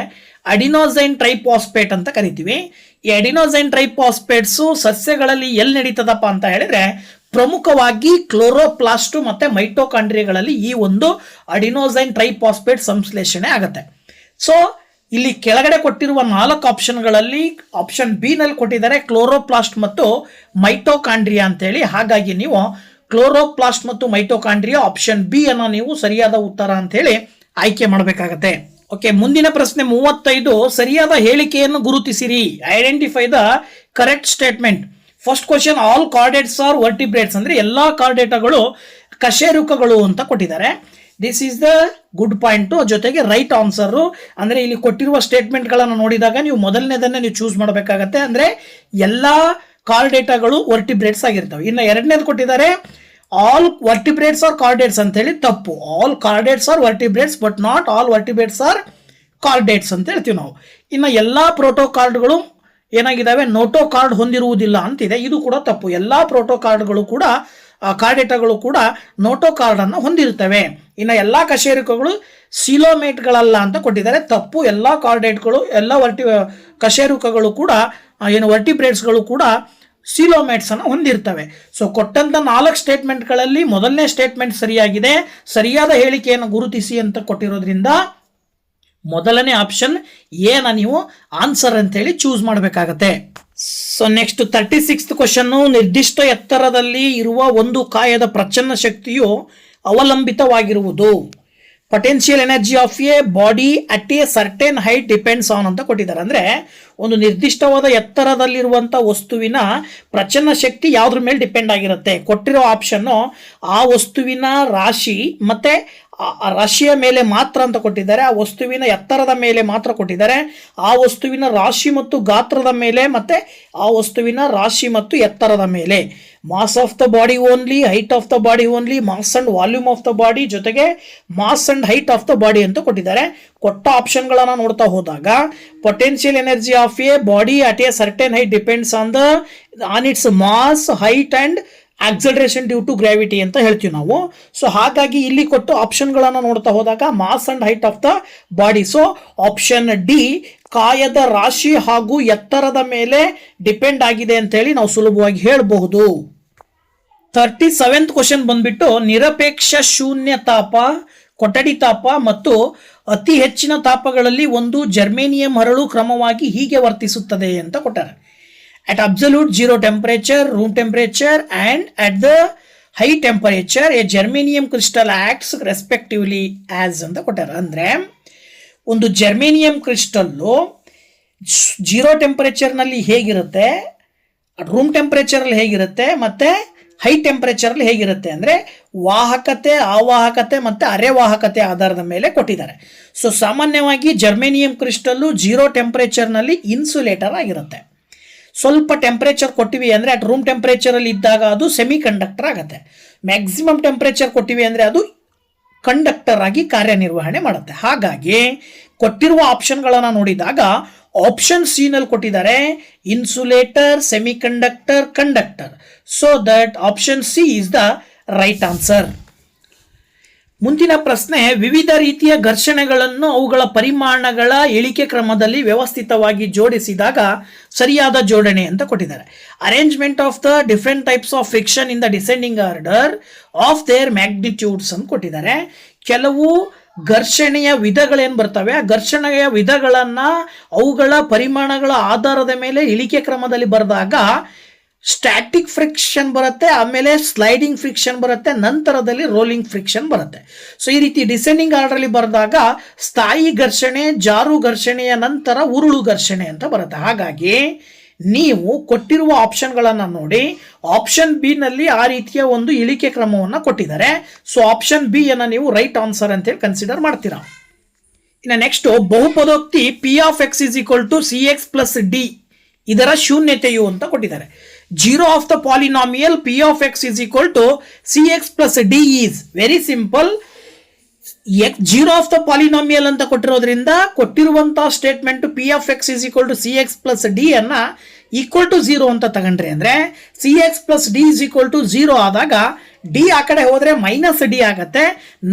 ಅಡಿನೋಸೈನ್ ಟ್ರೈಫಾಸ್ಫೇಟ್ ಅಂತ ಕರಿತೀವಿ. ಈ ಅಡಿನೋಸೈನ್ ಟ್ರೈಫಾಸ್ಫೇಟ್ಸ್ ಸಸ್ಯಗಳಲ್ಲಿ ಎಲ್ಲಿ ನಡೀತದಪ್ಪ ಅಂತ ಹೇಳಿದ್ರೆ ಪ್ರಮುಖವಾಗಿ ಕ್ಲೋರೋಪ್ಲಾಸ್ಟ್ ಮತ್ತೆ ಮೈಟೋಕಾಂಡ್ರಿಯಾಗಳಲ್ಲಿ ಈ ಒಂದು ಅಡಿನೋಸೈನ್ ಟ್ರೈಫಾಸ್ಫೇಟ್ ಸಂಶ್ಲೇಷಣೆ ಆಗುತ್ತೆ. ಸೊ ಇಲ್ಲಿ ಕೆಳಗಡೆ ಕೊಟ್ಟಿರುವ 4 ಆಪ್ಷನ್ಗಳಲ್ಲಿ ಆಪ್ಷನ್ ಬಿ ನಲ್ಲಿ ಕೊಟ್ಟಿದ್ದಾರೆ ಕ್ಲೋರೋಪ್ಲಾಸ್ಟ್ ಮತ್ತು ಮೈಟೋಕಾಂಡ್ರಿಯಾ ಅಂತೇಳಿ. ಹಾಗಾಗಿ ನೀವು ಕ್ಲೋರೋಪ್ಲಾಸ್ಟ್ ಮತ್ತು ಮೈಟೋಕಾಂಡ್ರಿಯಾ ಆಪ್ಷನ್ ಬಿ ಅನ್ನ ನೀವು ಸರಿಯಾದ ಉತ್ತರ ಅಂತ ಹೇಳಿ ಆಯ್ಕೆ ಮಾಡಬೇಕಾಗತ್ತೆ. ಓಕೆ, ಮುಂದಿನ ಪ್ರಶ್ನೆ 35. ಸರಿಯಾದ ಹೇಳಿಕೆಯನ್ನು ಗುರುತಿಸಿರಿ. Identify the correct statement. First question, all chordates are vertebrates ಅಂದ್ರೆ ಎಲ್ಲಾ ಕಾರ್ಡೇಟಗಳು ಕಶೇರುಕಗಳು ಅಂತ ಕೊಟ್ಟಿದ್ದಾರೆ. This is the good point. ಜೊತೆಗೆ ರೈಟ್ ಆನ್ಸರ್. ಅಂದ್ರೆ ಇಲ್ಲಿ ಕೊಟ್ಟಿರುವ ಸ್ಟೇಟ್ಮೆಂಟ್ ಗಳನ್ನು ನೋಡಿದಾಗ ನೀವು ಮೊದಲನೇದನ್ನೇ ನೀವು ಚೂಸ್ ಮಾಡಬೇಕಾಗತ್ತೆ. ಅಂದ್ರೆ ಎಲ್ಲಾ ಕಾರ್ಡೇಟಾಗಳು ವರ್ಟಿಬ್ರೇಟ್ಸ್ ಆಗಿರ್ತವೆ. ಇನ್ನು ಎರಡನೇದು ಕೊಟ್ಟಿದ್ದಾರೆ ಆಲ್ ವರ್ಟಿಬ್ರೇಟ್ಸ್ ಆರ್ ಕಾರ್ಡೇಟ್ಸ್ ಅಂತ ಹೇಳಿ, ತಪ್ಪು. All chordates are vertebrates but not all vertebrates are chordates ಅಂತ ಹೇಳ್ತೀವಿ ನಾವು. ಇನ್ನು ಎಲ್ಲಾ ಪ್ರೋಟೋಕಾರ್ಡ್ಗಳು ಏನಾಗಿದ್ದಾವೆ, ನೋಟೋ ಕಾರ್ಡ್ ಹೊಂದಿರುವುದಿಲ್ಲ ಅಂತಿದೆ. ಇದು ಕೂಡ ತಪ್ಪು. ಎಲ್ಲಾ ಪ್ರೋಟೋಕಾರ್ಡ್ಗಳು ಕೂಡ ಕಾರ್ಡೇಟಗಳು ಕೂಡ ನೋಟೋ ಕಾರ್ಡ್ ಅನ್ನು ಹೊಂದಿರುತ್ತವೆ. ಇನ್ನು ಎಲ್ಲಾ ಕಶೇರುಕಗಳು ಸಿಲೋಮೇಟ್ಗಳಲ್ಲ ಅಂತ ಕೊಟ್ಟಿದ್ದಾರೆ. ತಪ್ಪು. ಎಲ್ಲಾ ಕಾರ್ಡೇಟ್ಗಳು, ಎಲ್ಲ ಕಶೇರುಕಗಳು ಕೂಡ ಏನು ವರ್ಟಿಬ್ರೇಟ್ಸ್ಗಳು ಕೂಡ ಸಿಲೋಮೇಟ್ಸ್ ಅನ್ನು ಹೊಂದಿರ್ತವೆ. ಸೊ ಕೊಟ್ಟಂತ 4 ಸ್ಟೇಟ್ಮೆಂಟ್ಗಳಲ್ಲಿ ಮೊದಲನೇ ಸ್ಟೇಟ್ಮೆಂಟ್ ಸರಿಯಾಗಿದೆ. ಸರಿಯಾದ ಹೇಳಿಕೆಯನ್ನು ಗುರುತಿಸಿ ಅಂತ ಕೊಟ್ಟಿರೋದ್ರಿಂದ ಮೊದಲನೇ ಆಪ್ಷನ್ ಏನ ನೀವು ಆನ್ಸರ್ ಅಂತ ಹೇಳಿ ಚೂಸ್ ಮಾಡಬೇಕಾಗತ್ತೆ. ಸೊ ನೆಕ್ಸ್ಟ್ 36th ಕ್ವಶನ್, ನಿರ್ದಿಷ್ಟ ಎತ್ತರದಲ್ಲಿ ಇರುವ ಒಂದು ಕಾಯದ ಪ್ರಚನ್ನ ಶಕ್ತಿಯು ಅವಲಂಬಿತವಾಗಿರುವುದು. Potential energy of a body at a certain height depends on ಅಂತ ಕೊಟ್ಟಿದ್ದಾರೆ. ಅಂದ್ರೆ ಒಂದು ನಿರ್ದಿಷ್ಟವಾದ ಎತ್ತರದಲ್ಲಿರುವಂಥ ವಸ್ತುವಿನ ಪ್ರಚನ್ನ ಶಕ್ತಿ ಯಾವುದ್ರ ಮೇಲೆ ಡಿಪೆಂಡ್ ಆಗಿರುತ್ತೆ. ಕೊಟ್ಟಿರೋ ಆಪ್ಷನ್ನು ಆ ವಸ್ತುವಿನ ರಾಶಿ ಮತ್ತೆ ರಾಶಿಯ ಮೇಲೆ ಮಾತ್ರ ಅಂತ ಕೊಟ್ಟಿದ್ದಾರೆ. ಆ ವಸ್ತುವಿನ ಎತ್ತರದ ಮೇಲೆ ಮಾತ್ರ ಕೊಟ್ಟಿದ್ದಾರೆ. ಆ ವಸ್ತುವಿನ ರಾಶಿ ಮತ್ತು ಗಾತ್ರದ ಮೇಲೆ ಮತ್ತೆ ಆ ವಸ್ತುವಿನ ರಾಶಿ ಮತ್ತು ಎತ್ತರದ ಮೇಲೆ. Mass of the body only, height of the body only, mass and volume of the body, ಜೊತೆಗೆ mass and height of the body ಅಂತ ಕೊಟ್ಟಿದ್ದಾರೆ. ಕೊಟ್ಟ ಆಪ್ಷನ್ಗಳನ್ನ ನೋಡ್ತಾ ಹೋದಾಗ potential energy of a body at a certain height depends on its mass, height and acceleration due to gravity ಅಂತ ಹೇಳ್ತೀವಿ ನಾವು. ಸೊ ಹಾಗಾಗಿ ಇಲ್ಲಿ ಕೊಟ್ಟು ಆಪ್ಷನ್ಗಳನ್ನು ನೋಡ್ತಾ ಹೋದಾಗ mass and height of the body. So option D ಕಾಯದ ರಾಶಿ ಹಾಗೂ ಎತ್ತರದ ಮೇಲೆ ಡಿಪೆಂಡ್ ಆಗಿದೆ ಅಂತ ಹೇಳಿ ನಾವು ಸುಲಭವಾಗಿ ಹೇಳಬಹುದು. 37th ಕ್ವಶನ್ ಬಂದ್ಬಿಟ್ಟು ನಿರಪೇಕ್ಷ ಶೂನ್ಯ ತಾಪ, ಕೊಠಡಿ ತಾಪ ಮತ್ತು ಅತಿ ಹೆಚ್ಚಿನ ತಾಪಗಳಲ್ಲಿ ಒಂದು ಜರ್ಮೇನಿಯಂ ಹರಳು ಕ್ರಮವಾಗಿ ಹೀಗೆ ವರ್ತಿಸುತ್ತದೆ ಅಂತ ಕೊಟ್ಟಾರೆ. At absolute zero temperature, room temperature and at the high temperature, a germanium crystal acts respectively as ಅಂತ ಕೊಟ್ಟಾರೆ. ಅಂದ್ರೆ ಒಂದು ಜರ್ಮೇನಿಯಂ ಕ್ರಿಸ್ಟಲ್ಲು 0 ಟೆಂಪರೇಚರ್ನಲ್ಲಿ ಹೇಗಿರುತ್ತೆ, ರೂಮ್ ಟೆಂಪರೇಚರಲ್ಲಿ ಹೇಗಿರುತ್ತೆ ಮತ್ತೆ ಹೈ ಟೆಂಪರೇಚರಲ್ಲಿ ಹೇಗಿರುತ್ತೆ ಅಂದರೆ ವಾಹಕತೆ, ಅವಾಹಕತೆ ಮತ್ತು ಅರೆವಾಹಕತೆ ಆಧಾರದ ಮೇಲೆ ಕೊಟ್ಟಿದ್ದಾರೆ. ಸೊ ಸಾಮಾನ್ಯವಾಗಿ ಜರ್ಮೇನಿಯಂ ಕ್ರಿಸ್ಟಲ್ಲು 0 ಟೆಂಪರೇಚರ್ನಲ್ಲಿ ಇನ್ಸುಲೇಟರ್ ಆಗಿರುತ್ತೆ. ಸ್ವಲ್ಪ ಟೆಂಪರೇಚರ್ ಕೊಟ್ಟಿವಿ ಅಂದರೆ ಅಟ್ ರೂಮ್ ಟೆಂಪರೇಚರಲ್ಲಿ ಇದ್ದಾಗ ಅದು ಸೆಮಿ ಕಂಡಕ್ಟರ್ ಆಗುತ್ತೆ. ಮ್ಯಾಕ್ಸಿಮಮ್ ಟೆಂಪರೇಚರ್ ಕೊಟ್ಟಿವಿ ಅಂದರೆ ಅದು ಕಂಡಕ್ಟರ್ ಆಗಿ ಕಾರ್ಯನಿರ್ವಹಣೆ ಮಾಡುತ್ತೆ. ಹಾಗಾಗಿ ಕೊಟ್ಟಿರುವ ಆಪ್ಷನ್ಗಳನ್ನು ನೋಡಿದಾಗ ಆಪ್ಷನ್ ಸಿ ನಲ್ಲಿ ಕೊಟ್ಟಿದ್ದಾರೆ insulator, semi conductor, conductor. So that option C is the right answer. ಮುಂದಿನ ಪ್ರಶ್ನೆ, ವಿವಿಧ ರೀತಿಯ ಘರ್ಷಣೆಗಳನ್ನು ಅವುಗಳ ಪರಿಮಾಣಗಳ ಇಳಿಕೆ ಕ್ರಮದಲ್ಲಿ ವ್ಯವಸ್ಥಿತವಾಗಿ ಜೋಡಿಸಿದಾಗ ಸರಿಯಾದ ಜೋಡಣೆ ಅಂತ ಕೊಟ್ಟಿದ್ದಾರೆ. Arrangement of the different types of friction in the descending order of their magnitudes ಅಂತ ಕೊಟ್ಟಿದ್ದಾರೆ. ಕೆಲವು ಘರ್ಷಣೆಯ ವಿಧಗಳೇನು ಬರ್ತವೆ, ಆ ಘರ್ಷಣೆಯ ವಿಧಗಳನ್ನ ಅವುಗಳ ಪರಿಮಾಣಗಳ ಆಧಾರದ ಮೇಲೆ ಇಳಿಕೆ ಕ್ರಮದಲ್ಲಿ ಬರೆದಾಗ ಸ್ಟ್ಯಾಟಿಕ್ ಫ್ರಿಕ್ಷನ್ ಬರುತ್ತೆ, ಆಮೇಲೆ ಸ್ಲೈಡಿಂಗ್ ಫ್ರಿಕ್ಷನ್ ಬರುತ್ತೆ, ನಂತರದಲ್ಲಿ ರೋಲಿಂಗ್ ಫ್ರಿಕ್ಷನ್ ಬರುತ್ತೆ. ಸೊ ಈ ರೀತಿ ಡಿಸೆಂಡಿಂಗ್ ಆರ್ಡರ್ಲಿ ಬರೆದಾಗ ಸ್ಥಾಯಿ ಘರ್ಷಣೆ, ಜಾರು ಘರ್ಷಣೆಯ ನಂತರ ಉರುಳು ಘರ್ಷಣೆ ಅಂತ ಬರುತ್ತೆ. ಹಾಗಾಗಿ ನೀವು ಕೊಟ್ಟಿರುವ ಆಪ್ಷನ್ಗಳನ್ನು ನೋಡಿ, ಆಪ್ಷನ್ ಬಿ ನಲ್ಲಿ ಆ ರೀತಿಯ ಒಂದು ಇಳಿಕೆ ಕ್ರಮವನ್ನು ಕೊಟ್ಟಿದ್ದಾರೆ. ಸೊ ಆಪ್ಷನ್ ಬಿ ಅನ್ನು ನೀವು ರೈಟ್ ಆನ್ಸರ್ ಅಂತೇಳಿ ಕನ್ಸಿಡರ್ ಮಾಡ್ತೀರಾ. ಇನ್ನು ನೆಕ್ಸ್ಟ್, ಬಹುಪದೋಕ್ತಿ P of X is equal to C X plus D ಇದರ ಶೂನ್ಯತೆಯು ಅಂತ ಕೊಟ್ಟಿದ್ದಾರೆ. Zero of the polynomial P of X is equal to C X plus D is very simple. Zero of the polynomial ಅಂತ ಕೊಟ್ಟಿರೋದ್ರಿಂದ ಕೊಟ್ಟಿರುವಂತಹ statement P of X is equal to C X plus D ಅನ್ನ equal to zero ಅಂತ ತಗೊಂಡ್ರೆ ಅಂದ್ರೆ C X plus D is equal to zero ಆದಾಗ D ಆ ಕಡೆ ಹೋದ್ರೆ ಮೈನಸ್ ಡಿ ಆಗುತ್ತೆ.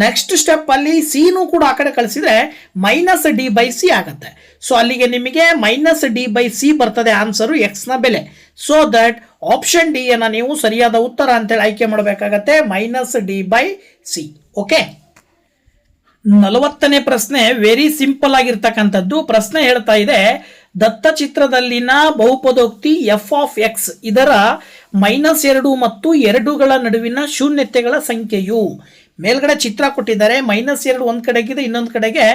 ನೆಕ್ಸ್ಟ್ ಸ್ಟೆಪ್ ಅಲ್ಲಿ ಸಿನೂ ಕೂಡ ಆ ಕಡೆ ಕಳಿಸಿದ್ರೆ ಮೈನಸ್ ಡಿ ಬೈ ಸಿ ಆಗುತ್ತೆ. ಸೊ ಅಲ್ಲಿಗೆ ನಿಮಗೆ ಮೈನಸ್ ಡಿ ಬೈ ಸಿ ಬರ್ತದೆ ಆನ್ಸರು ಎಕ್ಸ್ ನ ಬೆಲೆ. ಸೊ ದಟ್ ಆಪ್ಷನ್ ಡಿ ಅನ್ನ ನೀವು ಸರಿಯಾದ ಉತ್ತರ ಅಂತೇಳಿ ಆಯ್ಕೆ ಮಾಡಬೇಕಾಗತ್ತೆ, minus D by C. Okay, 40ನೇ ಪ್ರಶ್ನೆ ವೆರಿ ಸಿಂಪಲ್ ಆಗಿರ್ತಕ್ಕಂಥದ್ದು. ಪ್ರಶ್ನೆ ಹೇಳ್ತಾ ಇದೆ, ದತ್ತ ಚಿತ್ರದಲ್ಲಿನ ಬಹುಪದೋಕ್ತಿ ಎಫ್ ಆಫ್ ಎಕ್ಸ್ ಇದರ -2 ಮತ್ತು 2ಗಳ ನಡುವಿನ ಶೂನ್ಯತೆಗಳ ಸಂಖ್ಯೆಯು. ಮೇಲ್ಗಡೆ ಚಿತ್ರ ಕೊಟ್ಟಿದ್ದಾರೆ, -2 ಒಂದ್ ಕಡೆಗಿದೆ, ಇನ್ನೊಂದು ಕಡೆಗೆ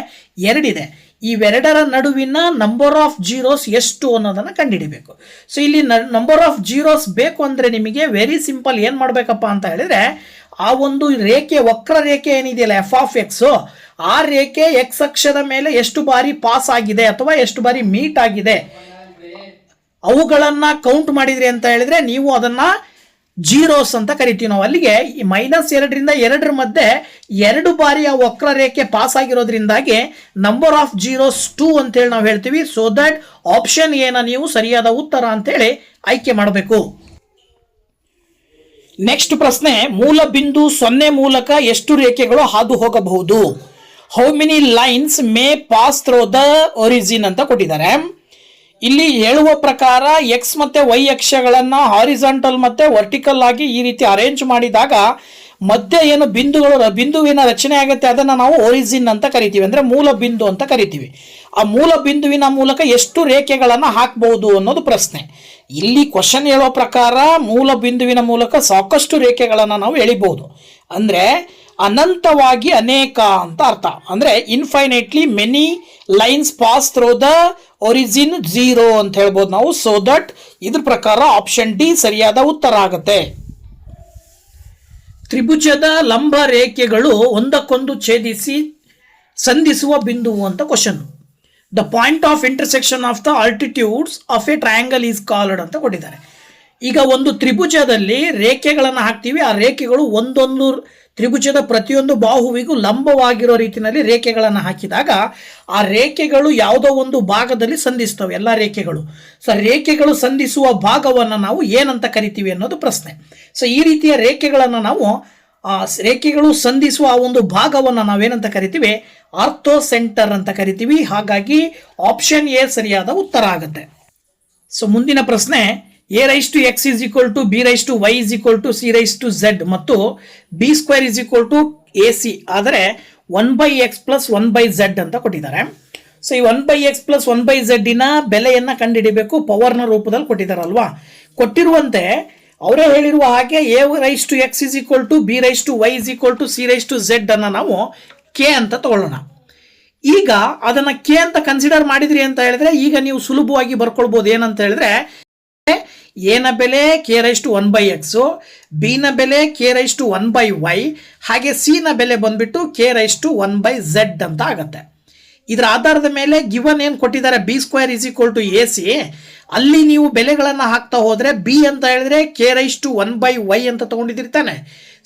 2 ಇದೆ. ಇವೆರಡರ ನಡುವಿನ ನಂಬರ್ ಆಫ್ ಜೀರೋಸ್ ಎಷ್ಟು ಅನ್ನೋದನ್ನ ಕಂಡುಹಿಡಿಬೇಕು. ಸೊ ಇಲ್ಲಿ ನಂಬರ್ ಆಫ್ ಜೀರೋಸ್ ಬೇಕು ಅಂದ್ರೆ ನಿಮಗೆ ವೆರಿ ಸಿಂಪಲ್ ಏನ್ ಮಾಡ್ಬೇಕಪ್ಪ ಅಂತ ಹೇಳಿದ್ರೆ, ಆ ಒಂದು ರೇಖೆ, ವಕ್ರ ರೇಖೆ ಏನಿದೆಯಲ್ಲ ಎಫ್ ಆಫ್ ಎಕ್ಸ್, ಆ ರೇಖೆ ಎಕ್ಸ್ ಅಕ್ಷದ ಮೇಲೆ ಎಷ್ಟು ಬಾರಿ ಪಾಸ್ ಆಗಿದೆ ಅಥವಾ ಎಷ್ಟು ಬಾರಿ ಮೀಟ್ ಆಗಿದೆ ಅವುಗಳನ್ನ ಕೌಂಟ್ ಮಾಡಿದ್ರಿ ಅಂತ ಹೇಳಿದ್ರೆ ನೀವು ಅದನ್ನ ಜೀರೋಸ್ ಅಂತ ಕರಿತೀವಿ ನಾವು. ಅಲ್ಲಿಗೆ ಈ -2 ರಿಂದ 2 ಮಧ್ಯೆ 2 ಬಾರಿ ಆ ವಕ್ರ ರೇಖೆ ಪಾಸ್ ಆಗಿರೋದ್ರಿಂದಾಗಿ ನಂಬರ್ ಆಫ್ ಜೀರೋಸ್ 2 ಅಂತೇಳಿ ನಾವು ಹೇಳ್ತೀವಿ. ಸೊ ದಟ್ ಆಪ್ಷನ್ ಏನ ನೀವು ಸರಿಯಾದ ಉತ್ತರ ಅಂತೇಳಿ ಆಯ್ಕೆ ಮಾಡಬೇಕು. ನೆಕ್ಸ್ಟ್ ಪ್ರಶ್ನೆ, ಮೂಲ ಬಿಂದು 0 ಮೂಲಕ ಎಷ್ಟು ರೇಖೆಗಳು ಹಾದು ಹೋಗಬಹುದು? How many lines May pass through the origin ಅಂತ ಕೊಟ್ಟಿದ್ದಾರೆ. ಇಲ್ಲಿ ಹೇಳುವ ಪ್ರಕಾರ ಎಕ್ಸ್ ಮತ್ತೆ ವೈ ಅಕ್ಷಗಳನ್ನ ಹಾರಿಜಾಂಟಲ್ ಮತ್ತೆ ವರ್ಟಿಕಲ್ ಆಗಿ ಈ ರೀತಿ ಅರೇಂಜ್ ಮಾಡಿದಾಗ ಮಧ್ಯೆ ಏನು ಬಿಂದುವಿನ ರಚನೆ ಆಗುತ್ತೆ ಅದನ್ನ ನಾವು ಒರಿಜಿನ್ ಅಂತ ಕರಿತೀವಿ, ಅಂದ್ರೆ ಮೂಲ ಬಿಂದು ಅಂತ ಕರಿತೀವಿ. ಆ ಮೂಲ ಬಿಂದುವಿನ ಮೂಲಕ ಎಷ್ಟು ರೇಖೆಗಳನ್ನ ಹಾಕಬಹುದು ಅನ್ನೋದು ಪ್ರಶ್ನೆ. ಇಲ್ಲಿ ಕ್ವಶನ್ ಹೇಳೋ ಪ್ರಕಾರ ಮೂಲ ಬಿಂದುವಿನ ಮೂಲಕ ಸಾಕಷ್ಟು ರೇಖೆಗಳನ್ನ ನಾವು ಎಳಿಬಹುದು, ಅಂದ್ರೆ ಅನಂತವಾಗಿ ಅನೇಕ ಅಂತ ಅರ್ಥ. ಅಂದ್ರೆ infinitely many lines pass through the origin 0 ಅಂತ ಹೇಳ್ಬೋದು ನಾವು. ಸೊ ದಟ್ ಇದ್ರ ಪ್ರಕಾರ ಆಪ್ಷನ್ ಡಿ ಸರಿಯಾದ ಉತ್ತರ ಆಗುತ್ತೆ. ತ್ರಿಭುಜದ ಲಂಬ ರೇಖೆಗಳು ಒಂದಕ್ಕೊಂದು ಛೇದಿಸಿ ಸಂಧಿಸುವ ಬಿಂದುವು ಅಂತ question. The point of intersection of the altitudes of A triangle is called ಅಂತ ಕೊಟ್ಟಿದ್ದಾರೆ. ಈಗ ಒಂದು ತ್ರಿಭುಜದಲ್ಲಿ ರೇಖೆಗಳನ್ನು ಹಾಕ್ತೀವಿ, ಆ ರೇಖೆಗಳು ಒಂದೊಂದು ತ್ರಿಭುಜದ ಪ್ರತಿಯೊಂದು ಬಾಹುವಿಗೂ ಲಂಬವಾಗಿರೋ ರೀತಿಯಲ್ಲಿ ರೇಖೆಗಳನ್ನು ಹಾಕಿದಾಗ ಆ ರೇಖೆಗಳು ಯಾವುದೋ ಒಂದು ಭಾಗದಲ್ಲಿ ಸಂಧಿಸ್ತವೆ ಎಲ್ಲ ರೇಖೆಗಳು. ಸೊ ರೇಖೆಗಳು ಸಂಧಿಸುವ ಭಾಗವನ್ನು ನಾವು ಏನಂತ ಕರಿತೀವಿ ಅನ್ನೋದು ಪ್ರಶ್ನೆ. ಸೊ ಈ ರೀತಿಯ ರೇಖೆಗಳನ್ನು ನಾವು ರೇಖೆಗಳು ಸಂಧಿಸುವ ಆ ಒಂದು ಭಾಗವನ್ನು ನಾವೇನಂತ ಕರಿತೀವಿ? ಆರ್ಥೋ ಸೆಂಟರ್ ಅಂತ ಕರಿತೀವಿ. ಹಾಗಾಗಿ ಆಪ್ಷನ್ ಎ ಸರಿಯಾದ ಉತ್ತರ ಆಗುತ್ತೆ. ಸೊ ಮುಂದಿನ ಪ್ರಶ್ನೆ, a⁻x is equal to b⁻y is equal to c⁻z ಮತ್ತು b² is equal to ac ಆದರೆ 1/x plus 1/z ಅಂತ ಕೊಟ್ಟಿದ್ದಾರೆ. ಸೊ ಈ 1/x plus 1/z ನ ಬೆಲೆಯನ್ನ ಕಂಡುಹಿಡಿಬೇಕು, ಪವರ್ನ ರೂಪದಲ್ಲಿ ಕೊಟ್ಟಿದ್ದಾರಲ್ವಾ. ಕೊಟ್ಟಿರುವಂತೆ ಅವರೇ ಹೇಳಿರುವ ಹಾಗೆ a⁻x is equal to b⁻y is equal to c⁻z ಅನ್ನ ನಾವು k ಅಂತ ತಗೊಳ್ಳೋಣ. ಈಗ ಅದನ್ನ k ಅಂತ ಕನ್ಸಿಡರ್ ಮಾಡಿದ್ರಿ ಅಂತ ಹೇಳಿದ್ರೆ ಈಗ ನೀವು ಸುಲಭವಾಗಿ ಬರ್ಕೊಳ್ಬಹುದು. ಏನಂತ ಹೇಳಿದ್ರೆ ಎ ನ ಬೆಲೆ k⁻1/x, ಬಿ ನ ಬೆಲೆ k⁻1/y, ಹಾಗೆ ಸಿ ನ ಬೆಲೆ ಬಂದ್ಬಿಟ್ಟು k⁻1/z ಅಂತ ಆಗತ್ತೆ. ಇದರ ಆಧಾರದ ಮೇಲೆ ಗಿವನ್ ಏನ್ ಕೊಟ್ಟಿದ್ದಾರೆ b² is equal to ac, ಅಲ್ಲಿ ನೀವು ಬೆಲೆಗಳನ್ನ ಹಾಕ್ತಾ ಹೋದ್ರೆ ಬಿ ಅಂತ ಹೇಳಿದ್ರೆ k⁻1/y ಅಂತ ತಗೊಂಡಿದ್ದಿರ್ತಾನೆ.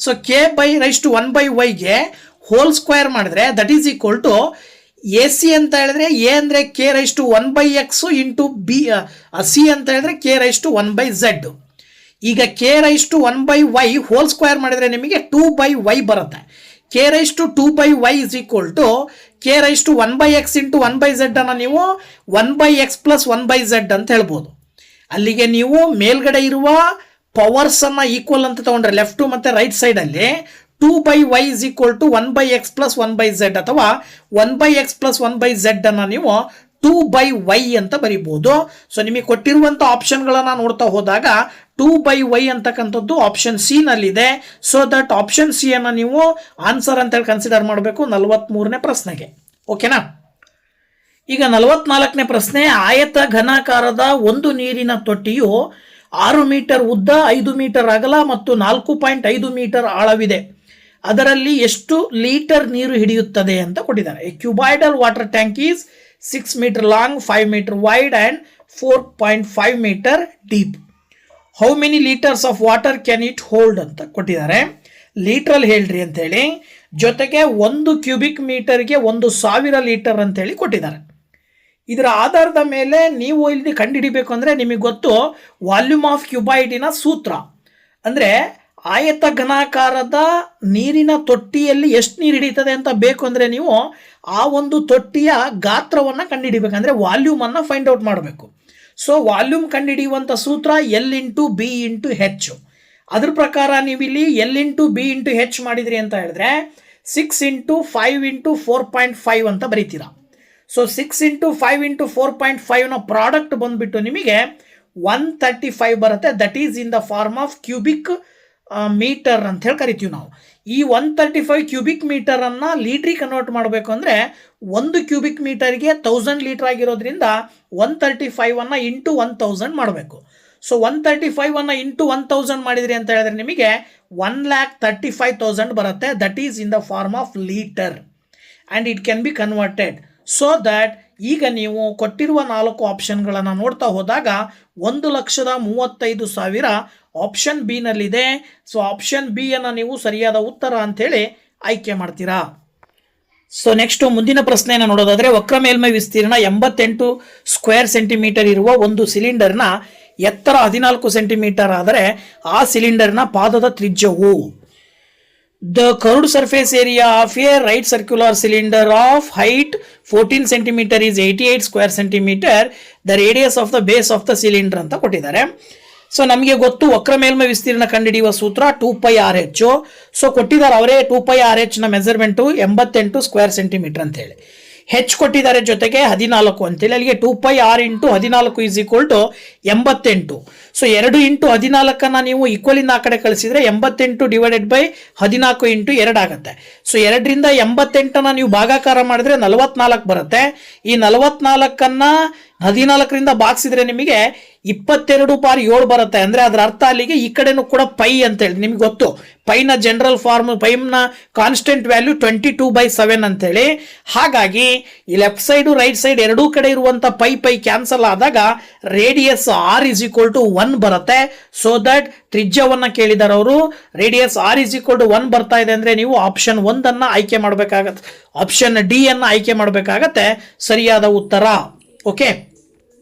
ಸೊ k/1/y ಗೆ ಹೋಲ್ ಸ್ಕ್ವೇರ್ ಮಾಡಿದ್ರೆ that is equal to A C ಅಂತ ಹೇಳಿದ್ರೆ ಎ ಅಂದ್ರೆ k⁻1/x ಇಂಟು ಬಿ, ಸಿ ಅಂತ ಹೇಳಿದ್ರೆ k⁻1/z. ಈಗ k⁻1/y ಹೋಲ್ ಸ್ಕ್ವೇರ್ ಮಾಡಿದ್ರೆ ನಿಮಗೆ 2/y ಬರುತ್ತೆ. K raise to 2/y is equal to K raise to 1/x into 1/z ಅನ್ನು ನೀವು 1/x ಪ್ಲಸ್ 1/z ಅಂತ ಹೇಳ್ಬೋದು. ಅಲ್ಲಿಗೆ ನೀವು ಮೇಲ್ಗಡೆ ಇರುವ ಪವರ್ಸ್ ಅನ್ನ ಈಕ್ವಲ್ ಅಂತ ತಗೊಂಡ್ರೆ ಲೆಫ್ಟ್ ಮತ್ತೆ ರೈಟ್ ಸೈಡ್ ಅಲ್ಲಿ 2/y is equal to 1/x plus 1/z ಅಥವಾ 1/x ಪ್ಲಸ್ 1/z ಅನ್ನ ನೀವು 2/y ಅಂತ ಬರೀಬಹುದು. ಸೊ ನಿಮಗೆ ಕೊಟ್ಟಿರುವಂತ ಆಪ್ಷನ್ಗಳನ್ನ ನೋಡ್ತಾ ಹೋದಾಗ 2/y ಅಂತಕ್ಕಂಥದ್ದು ಆಪ್ಷನ್ ಸಿ ನಲ್ಲಿದೆ. ಸೊ ದಟ್ ಆಪ್ಷನ್ ಸಿ ಅನ್ನ ನೀವು ಆನ್ಸರ್ ಅಂತ ಹೇಳಿ ಕನ್ಸಿಡರ್ ಮಾಡಬೇಕು 43ನೇ ಪ್ರಶ್ನೆಗೆ. ಓಕೆನಾ? ಈಗ 44ನೇ ಪ್ರಶ್ನೆ, ಆಯತ ಘನಾಕಾರದ ಒಂದು ನೀರಿನ ತೊಟ್ಟಿಯು 6 ಮೀಟರ್ ಉದ್ದ, 5 ಮೀಟರ್ ಅಗಲ ಮತ್ತು 4.5 ಮೀಟರ್ ಆಳವಿದೆ. ಅದರಲ್ಲಿ ಎಷ್ಟು ಲೀಟರ್ ನೀರು ಹಿಡಿಯುತ್ತದೆ ಅಂತ ಕೊಟ್ಟಿದ್ದಾರೆ. A cuboidal water tank is 6 metre long, 5 metre wide and 4.5 metre deep. How many litres of water can it hold ಅಂತ ಕೊಟ್ಟಿದ್ದಾರೆ. ಲೀಟ್ರಲ್ಲಿ ಹೇಳ್ರಿ ಅಂತ ಹೇಳಿ, ಜೊತೆಗೆ 1 ಕ್ಯೂಬಿಕ್ ಮೀಟರ್ಗೆ 1,000 ಲೀಟರ್ ಅಂತ ಹೇಳಿ ಕೊಟ್ಟಿದ್ದಾರೆ. ಇದರ ಆಧಾರದ ಮೇಲೆ ನೀವು ಇಲ್ಲಿ ಕಂಡುಹಿಡಿಬೇಕು ಅಂದರೆ ನಿಮಗೆ ಗೊತ್ತು ವಾಲ್ಯೂಮ್ ಆಫ್ ಕ್ಯೂಬಾಯ್ಡಿನ ಸೂತ್ರ. ಅಂದರೆ ಆಯತ ಘನಾಕಾರದ ನೀರಿನ ತೊಟ್ಟಿಯಲ್ಲಿ ಎಷ್ಟು ನೀರು ಹಿಡಿತದೆ ಅಂತ ಬೇಕು ಅಂದರೆ ನೀವು ಆ ಒಂದು ತೊಟ್ಟಿಯ ಗಾತ್ರವನ್ನು ಕಂಡುಹಿಡಿಬೇಕಂದ್ರೆ ವಾಲ್ಯೂಮನ್ನು ಫೈಂಡ್ ಔಟ್ ಮಾಡಬೇಕು. ಸೊ ವಾಲ್ಯೂಮ್ ಕಂಡುಹಿಡಿಯುವಂಥ ಸೂತ್ರ L into B into H. ಅದ್ರ ಪ್ರಕಾರ ನೀವು ಇಲ್ಲಿ L into B into H ಮಾಡಿದ್ರಿ ಅಂತ ಹೇಳಿದ್ರೆ 6 ಇಂಟು 5 ಇಂಟು 4.5 ಅಂತ ಬರೀತೀರಾ. ಸೊ 6 ಇಂಟು 5 ಇಂಟು 4.5ನ ಪ್ರಾಡಕ್ಟ್ ಬಂದುಬಿಟ್ಟು ನಿಮಗೆ 135 ಬರುತ್ತೆ. That is in the form of cubic metre ಅಂತ ಹೇಳಿ ಕರಿತೀವಿ ನಾವು. ಈ 135 ಕ್ಯೂಬಿಕ್ ಮೀಟರನ್ನು ಲೀಟ್ರಿಗೆ ಕನ್ವರ್ಟ್ ಮಾಡಬೇಕು ಅಂದರೆ 1 ಕ್ಯೂಬಿಕ್ ಮೀಟರ್ಗೆ 1000 ಲೀಟರ್ ಆಗಿರೋದ್ರಿಂದ 135ಅನ್ನು ಇಂಟು 1000 ಮಾಡಬೇಕು. ಸೊ 135ಅನ್ನು ಇಂಟು 1000 ಮಾಡಿದ್ರಿ ಅಂತ ಹೇಳಿದ್ರೆ ನಿಮಗೆ 1,35,000 ಬರುತ್ತೆ. That is in the form of litre and it can be converted. So that ಈಗ ನೀವು ಕೊಟ್ಟಿರುವ 4 ಆಪ್ಷನ್ಗಳನ್ನು ನೋಡ್ತಾ ಹೋದಾಗ 1,35,000 ಆಪ್ಷನ್ ಬಿ ನಲ್ಲಿದೆ. ಸೊ ಆಪ್ಷನ್ ಬಿ ಅನ್ನು ನೀವು ಸರಿಯಾದ ಉತ್ತರ ಅಂಥೇಳಿ ಆಯ್ಕೆ ಮಾಡ್ತೀರಾ. ಸೊ ನೆಕ್ಸ್ಟ್ ಮುಂದಿನ ಪ್ರಶ್ನೆಯನ್ನು ನೋಡೋದಾದರೆ, ವಕ್ರ ಮೇಲ್ಮೈ ವಿಸ್ತೀರ್ಣ 88 ಸ್ಕ್ವೇರ್ ಸೆಂಟಿಮೀಟರ್ ಇರುವ ಒಂದು ಸಿಲಿಂಡರ್ನ ಎತ್ತರ 14 ಸೆಂಟಿಮೀಟರ್ ಆದರೆ ಆ ಸಿಲಿಂಡರ್ನ ಪಾದದ ತ್ರಿಜ್ಯವು The curved surface area of a right circular cylinder of height 14 cm is 88 square centimeter. The radius of the base of the cylinder ಅಂತ ಕೊಟ್ಟಿದ್ದಾರೆ. ಸೊ ನಮಗೆ ಗೊತ್ತು ವಕ್ರ ಮೇಲ್ಮೈ ವಿಸ್ತೀರ್ಣ ಕಂಡುಹಿಡಿಯುವ ಸೂತ್ರ 2πRh. ಸೊ ಕೊಟ್ಟಿದ್ದಾರೆ ಅವರೇ 2πRh ನ ಮೆಜರ್ಮೆಂಟು 88 ಸ್ಕ್ವೇರ್ ಸೆಂಟಿಮೀಟರ್ ಅಂತ ಹೇಳಿ. ಹೆಚ್ ಕೊಟ್ಟಿದ್ದಾರೆ ಜೊತೆಗೆ 14 ಅಂತೇಳಿ. ಅಲ್ಲಿಗೆ 2πr into 14 is equal to 88. So 2 into 14 ನೀವು ಈಕ್ವಲಿಂದ ಆ ಕಡೆ ಕಳಿಸಿದ್ರೆ 88 ಡಿವೈಡೆಡ್ ಬೈ 14 ಇಂಟು 2 ಆಗುತ್ತೆ. ಸೊ 2ರಿಂದ 88 ನೀವು ಭಾಗಾಕಾರ ಮಾಡಿದ್ರೆ 44 ಬರುತ್ತೆ. ಈ 44 14ರಿಂದ ಭಾಗಿಸಿದ್ರೆ ನಿಮಗೆ 22/7 ಬರುತ್ತೆ. ಅಂದರೆ ಅದರ ಅರ್ಥ ಅಲ್ಲಿಗೆ ಈ ಕಡೆನೂ ಕೂಡ ಪೈ ಅಂತೇಳಿ ನಿಮ್ಗೆ ಗೊತ್ತು. ಪೈನ ಜನರಲ್ ಫಾರ್ಮ್, ಪೈನ ಕಾನ್ಸ್ಟೆಂಟ್ ವ್ಯಾಲ್ಯೂ 22/7 ಅಂತೇಳಿ. ಹಾಗಾಗಿ ಈ ಲೆಫ್ಟ್ ಸೈಡು ರೈಟ್ ಸೈಡ್ ಎರಡೂ ಕಡೆ ಇರುವಂಥ ಪೈ ಕ್ಯಾನ್ಸಲ್ ಆದಾಗ radius R is equal to 1 ಬರುತ್ತೆ. ಸೊ ದಟ್ ತ್ರಿಜ್ಯವನ್ನು ಕೇಳಿದಾರೆ ಅವರು. Radius R is equal to 1 ಬರ್ತಾ ಇದೆ ಅಂದರೆ ನೀವು ಆಪ್ಷನ್ 1 ಆಯ್ಕೆ ಮಾಡಬೇಕಾಗತ್ತೆ, ಆಪ್ಷನ್ ಡಿ ಅನ್ನು ಆಯ್ಕೆ ಮಾಡಬೇಕಾಗತ್ತೆ ಸರಿಯಾದ ಉತ್ತರ. ಓಕೆ.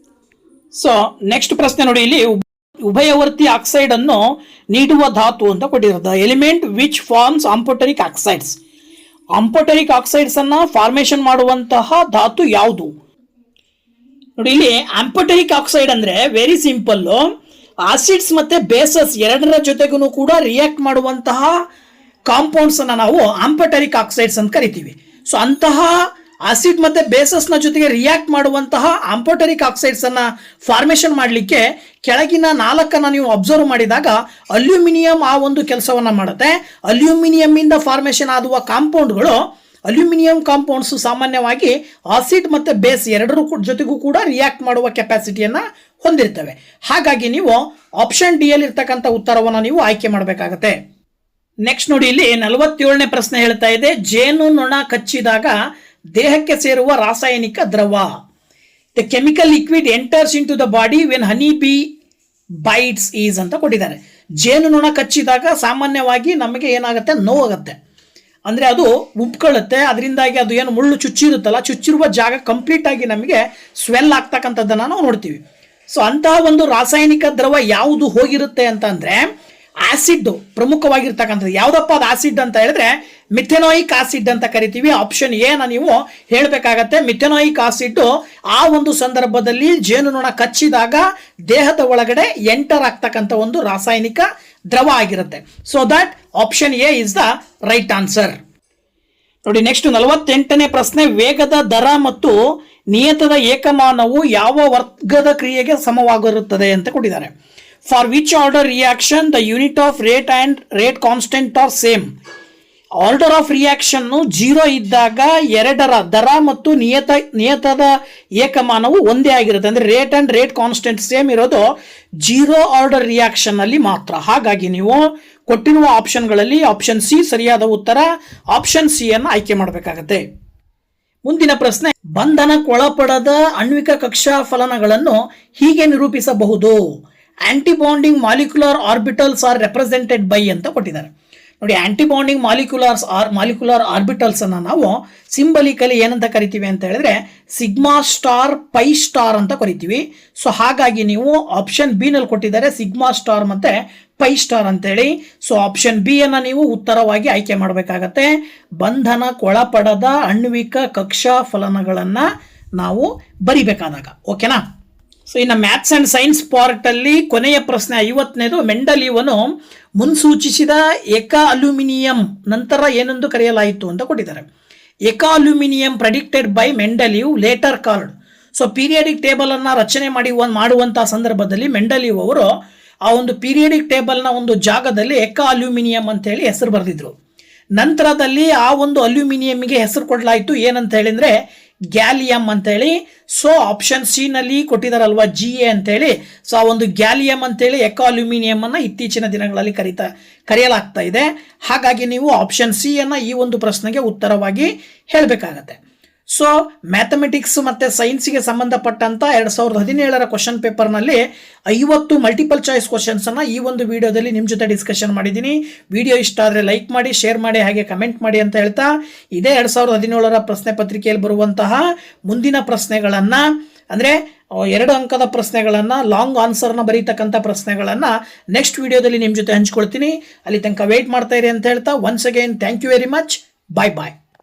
ಸೊ ನೆಕ್ಸ್ಟ್ ಪ್ರಶ್ನೆ ನೋಡಿ, ಇಲ್ಲಿ ಉಭಯವರ್ತಿ ಆಕ್ಸೈಡ್ ಅನ್ನು ನೀಡುವ ಧಾತು ಅಂತ ಕೊಟ್ಟಿರೋದು. Element which forms amphoteric oxides. Amphoteric oxides ಅನ್ನ ಫಾರ್ಮೇಶನ್ ಮಾಡುವಂತಹ ಧಾತು ಯಾವುದು ನೋಡಿ. ಇಲ್ಲಿ ಆಂಫೋಟರಿಕ್ ಆಕ್ಸೈಡ್ ಅಂದ್ರೆ ವೆರಿ ಸಿಂಪಲ್, ಆಸಿಡ್ಸ್ ಮತ್ತೆ ಬೇಸಸ್ ಎರಡರ ಜೊತೆಗೂ ಕೂಡ ರಿಯಾಕ್ಟ್ ಮಾಡುವಂತಹ ಕಾಂಪೌಂಡ್ಸ್ ಅನ್ನ ನಾವು ಆಂಫೋಟರಿಕ್ ಆಕ್ಸೈಡ್ಸ್ ಅಂತ ಕರಿತೀವಿ. ಸೊ ಅಂತಹ ಆಸಿಡ್ ಮತ್ತೆ ಬೇಸಸ್ ನ ಜೊತೆಗೆ ರಿಯಾಕ್ಟ್ ಮಾಡುವಂತಹ ಆಂಫೋಟರಿಕ್ ಆಕ್ಸೈಡ್ಸ್ ಅನ್ನ ಫಾರ್ಮೇಶನ್ ಮಾಡಲಿಕ್ಕೆ ಕೆಳಗಿನ 4 ನೀವು ಅಬ್ಸರ್ವ್ ಮಾಡಿದಾಗ ಅಲ್ಯೂಮಿನಿಯಂ ಆ ಒಂದು ಕೆಲಸವನ್ನ ಮಾಡುತ್ತೆ. ಅಲ್ಯೂಮಿನಿಯಂ ಇಂದ ಫಾರ್ಮೇಶನ್ ಆಗುವ ಕಾಂಪೌಂಡ್ಗಳು, ಅಲ್ಯೂಮಿನಿಯಂ ಕಾಂಪೌಂಡ್ಸ್ ಸಾಮಾನ್ಯವಾಗಿ ಆಸಿಡ್ ಮತ್ತೆ ಬೇಸ್ ಎರಡರ ಜೊತೆಗೂ ಕೂಡ ರಿಯಾಕ್ಟ್ ಮಾಡುವ ಕೆಪಾಸಿಟಿಯನ್ನ ಹೊಂದಿರ್ತವೆ. ಹಾಗಾಗಿ ನೀವು ಆಪ್ಷನ್ ಡಿ ಅಲ್ಲಿ ಇರ್ತಕ್ಕಂಥ ಉತ್ತರವನ್ನು ನೀವು ಆಯ್ಕೆ ಮಾಡಬೇಕಾಗತ್ತೆ. ನೆಕ್ಸ್ಟ್ ನೋಡಿ, ಇಲ್ಲಿ 47ನೇ ಪ್ರಶ್ನೆ ಹೇಳ್ತಾ ಇದೆ, ಜೇನು ನೊಣ ಕಚ್ಚಿದಾಗ ದೇಹಕ್ಕೆ ಸೇರುವ ರಾಸಾಯನಿಕ ದ್ರವ. The chemical liquid enters into the body when honey bee bites is ಅಂತ ಕೊಟ್ಟಿದ್ದಾರೆ. ಜೇನು ನೊಣ ಕಚ್ಚಿದಾಗ ಸಾಮಾನ್ಯವಾಗಿ ನಮಗೆ ಏನಾಗುತ್ತೆ, ನೋವಾಗುತ್ತೆ. ಅಂದರೆ ಅದು ಉಬ್ಕೊಳ್ಳುತ್ತೆ. ಅದರಿಂದಾಗಿ ಅದು ಏನು ಮುಳ್ಳು ಚುಚ್ಚಿರುತ್ತಲ್ಲ, ಚುಚ್ಚಿರುವ ಜಾಗ ಕಂಪ್ಲೀಟ್ ಆಗಿ ನಮಗೆ ಸ್ವೆಲ್ ಆಗ್ತಕ್ಕಂಥದ್ದನ್ನು ನಾವು ನೋಡ್ತೀವಿ. ಸೊ ಅಂತಹ ಒಂದು ರಾಸಾಯನಿಕ ದ್ರವ ಯಾವುದು ಹೋಗಿರುತ್ತೆ ಅಂತಂದರೆ ಆಸಿಡ್ ಪ್ರಮುಖವಾಗಿರ್ತಕ್ಕಂಥದ್ದು. ಯಾವುದಪ್ಪ ಅದು ಆಸಿಡ್ ಅಂತ ಹೇಳಿದ್ರೆ ಮಿಥೆನಾಯಿಕ್ ಆಸಿಡ್ ಅಂತ ಕರಿತೀವಿ. ಆಪ್ಷನ್ ಎ ನ ನೀವು ಹೇಳಬೇಕಾಗತ್ತೆ. ಮಿಥೆನಾಯಿಕ್ ಆಸಿಡ್ ಆ ಒಂದು ಸಂದರ್ಭದಲ್ಲಿ ಜೇನುನೊಣ ಕಚ್ಚಿದಾಗ ದೇಹದ ಒಳಗಡೆ ಎಂಟರ್ ಆಗ್ತಕ್ಕಂಥ ಒಂದು ರಾಸಾಯನಿಕ ದ್ರವ ಆಗಿರುತ್ತೆ. So that option A is the right answer. ನೋಡಿ ನೆಕ್ಸ್ಟ್ 48ನೇ ಪ್ರಶ್ನೆ, ವೇಗದ ದರ ಮತ್ತು ನಿಯತದ ಏಕಮಾನವು ಯಾವ ವರ್ಗದ ಕ್ರಿಯೆಗೆ ಸಮವಾಗಿರುತ್ತದೆ ಅಂತ ಕೊಟ್ಟಿದ್ದಾರೆ. For which order reaction the unit of rate and rate constant are same. Order of reaction 0 ಇದ್ದಾಗ ಎರಡರ ದರ ಮತ್ತು ನಿಯತದ ಏಕಮಾನವು ಒಂದೇ ಆಗಿರುತ್ತೆ. ಅಂದ್ರೆ rate and rate constant same ಇರೋದು 0 ಆರ್ಡರ್ ರಿಯಾಕ್ಷನ್ ಅಲ್ಲಿ ಮಾತ್ರ. ಹಾಗಾಗಿ ನೀವು ಕೊಟ್ಟಿರುವ ಆಪ್ಷನ್ಗಳಲ್ಲಿ ಆಪ್ಷನ್ ಸಿ ಸರಿಯಾದ ಉತ್ತರ. ಆಪ್ಷನ್ ಸಿ ಅನ್ನು ಆಯ್ಕೆ ಮಾಡಬೇಕಾಗತ್ತೆ. ಮುಂದಿನ ಪ್ರಶ್ನೆ, ಬಂಧನಕ್ಕೊಳಪಡದ ಆಣ್ವಿಕ ಕಕ್ಷಾ ಫಲನಗಳನ್ನು ಹೀಗೆ ನಿರೂಪಿಸಬಹುದು. Antibonding molecular orbitals are represented by ಅಂತ ಕೊಟ್ಟಿದ್ದಾರೆ. ನೋಡಿ, ಆಂಟಿಬಾಂಡಿಂಗ್ ಮಾಲಿಕ್ಯುಲರ್ ಆರ್ಬಿಟಲ್ಸ್ ಅನ್ನ ನಾವು ಸಿಂಬಲಿಕಲಿ ಏನಂತ ಕರಿತೀವಿ ಅಂತ ಹೇಳಿದ್ರೆ ಸಿಗ್ಮಾ ಸ್ಟಾರ್ ಪೈ ಸ್ಟಾರ್ ಅಂತ ಕರಿತೀವಿ. ಸೊ ಹಾಗಾಗಿ ನೀವು ಆಪ್ಷನ್ ಬಿ ನಲ್ಲಿ ಕೊಟ್ಟಿದ್ದಾರೆ ಸಿಗ್ಮಾ ಸ್ಟಾರ್ ಮತ್ತೆ ಪೈ ಸ್ಟಾರ್ ಅಂತೇಳಿ. ಸೊ ಆಪ್ಷನ್ ಬಿ ಅನ್ನ ನೀವು ಉತ್ತರವಾಗಿ ಆಯ್ಕೆ ಮಾಡಬೇಕಾಗತ್ತೆ. ಬಂಧನಕ್ಕೊಳಪಡದ ಆಣ್ವಿಕ ಕಕ್ಷಾ ಫಲನಗಳನ್ನ ನಾವು ಬರಿಬೇಕಾದಾಗ. ಓಕೆನಾ? ಸೊ ಇನ್ನು ಮ್ಯಾಥ್ಸ್ ಅಂಡ್ ಸೈನ್ಸ್ ಪಾರ್ಟ್ ಅಲ್ಲಿ ಕೊನೆಯ ಪ್ರಶ್ನೆ 50ನೇದು, ಮೆಂಡಲ್ ಇವನು ಮುನ್ಸೂಚಿಸಿದ ಏಕ ಅಲ್ಯೂಮಿನಿಯಂ ನಂತರ ಏನೆಂದು ಕರೆಯಲಾಯಿತು ಅಂತ ಕೊಟ್ಟಿದ್ದಾರೆ. ಏಕ aluminium predicted by Mendeleev later called. So periodic table ಅನ್ನ ರಚನೆ ಮಾಡುವಂತಹ ಸಂದರ್ಭದಲ್ಲಿ ಮೆಂಡಲೀವ್ ಅವರು ಆ ಒಂದು ಪೀರಿಯಡಿಕ್ ಟೇಬಲ್ನ ಒಂದು ಜಾಗದಲ್ಲಿ ಏಕ ಅಲ್ಯೂಮಿನಿಯಂ ಅಂತ ಹೇಳಿ ಹೆಸರು ಬರೆದಿದ್ರು. ನಂತರದಲ್ಲಿ ಆ ಒಂದು ಅಲ್ಯೂಮಿನಿಯಂಗೆ ಹೆಸರು ಕೊಡಲಾಯಿತು ಏನಂತ ಹೇಳಿದ್ರೆ ಗ್ಯಾಲಿಯಂ ಅಂತೇಳಿ. ಸೊ ಆಪ್ಷನ್ ಸಿ ನಲ್ಲಿ ಕೊಟ್ಟಿದಾರಲ್ವಾ GA ಅಂತೇಳಿ. ಸೊ ಆ ಒಂದು ಗ್ಯಾಲಿಯಂ ಅಂತೇಳಿ ಎಕೋ ಅಲ್ಯೂಮಿನಿಯಂ ಅನ್ನ ಇತ್ತೀಚಿನ ದಿನಗಳಲ್ಲಿ ಕರೆಯಲಾಗ್ತಾ ಇದೆ. ಹಾಗಾಗಿ ನೀವು ಆಪ್ಷನ್ ಸಿ ಅನ್ನ ಈ ಒಂದು ಪ್ರಶ್ನೆಗೆ ಉತ್ತರವಾಗಿ ಹೇಳಬೇಕಾಗತ್ತೆ. ಸೊ ಮ್ಯಾಥಮೆಟಿಕ್ಸ್ ಮತ್ತೆ ಸೈನ್ಸ್ಗೆ ಸಂಬಂಧಪಟ್ಟಂತ 2017ರ ಕ್ವಶನ್ ಪೇಪರ್ನಲ್ಲಿ 50 ಮಲ್ಟಿಪಲ್ ಚಾಯ್ಸ್ ಕ್ವಶನ್ಸ್ ಅನ್ನ ಈ ಒಂದು ವಿಡಿಯೋದಲ್ಲಿ ನಿಮ್ಮ ಜೊತೆ ಡಿಸ್ಕಷನ್ ಮಾಡಿದ್ದೀನಿ. ವಿಡಿಯೋ ಇಷ್ಟ ಆದರೆ ಲೈಕ್ ಮಾಡಿ, ಶೇರ್ ಮಾಡಿ, ಹಾಗೆ ಕಮೆಂಟ್ ಮಾಡಿ ಅಂತ ಹೇಳ್ತಾ, ಇದೇ 2017ರ ಪ್ರಶ್ನೆ ಪತ್ರಿಕೆಯಲ್ಲಿ ಬರುವಂತಹ ಮುಂದಿನ ಪ್ರಶ್ನೆಗಳನ್ನ ಅಂದ್ರೆ 2 ಅಂಕದ ಪ್ರಶ್ನೆಗಳನ್ನ ಲಾಂಗ್ ಆನ್ಸರ್ನ ಬರೀತಕ್ಕಂಥ ಪ್ರಶ್ನೆಗಳನ್ನ ನೆಕ್ಸ್ಟ್ ವಿಡಿಯೋದಲ್ಲಿ ನಿಮ್ಮ ಜೊತೆ ಹಂಚ್ಕೊಳ್ತೀನಿ. ಅಲ್ಲಿ ತನಕ ವೇಟ್ ಮಾಡ್ತಾ ಇರಿ ಅಂತ ಹೇಳ್ತಾ, once again thank you very much. Bye bye.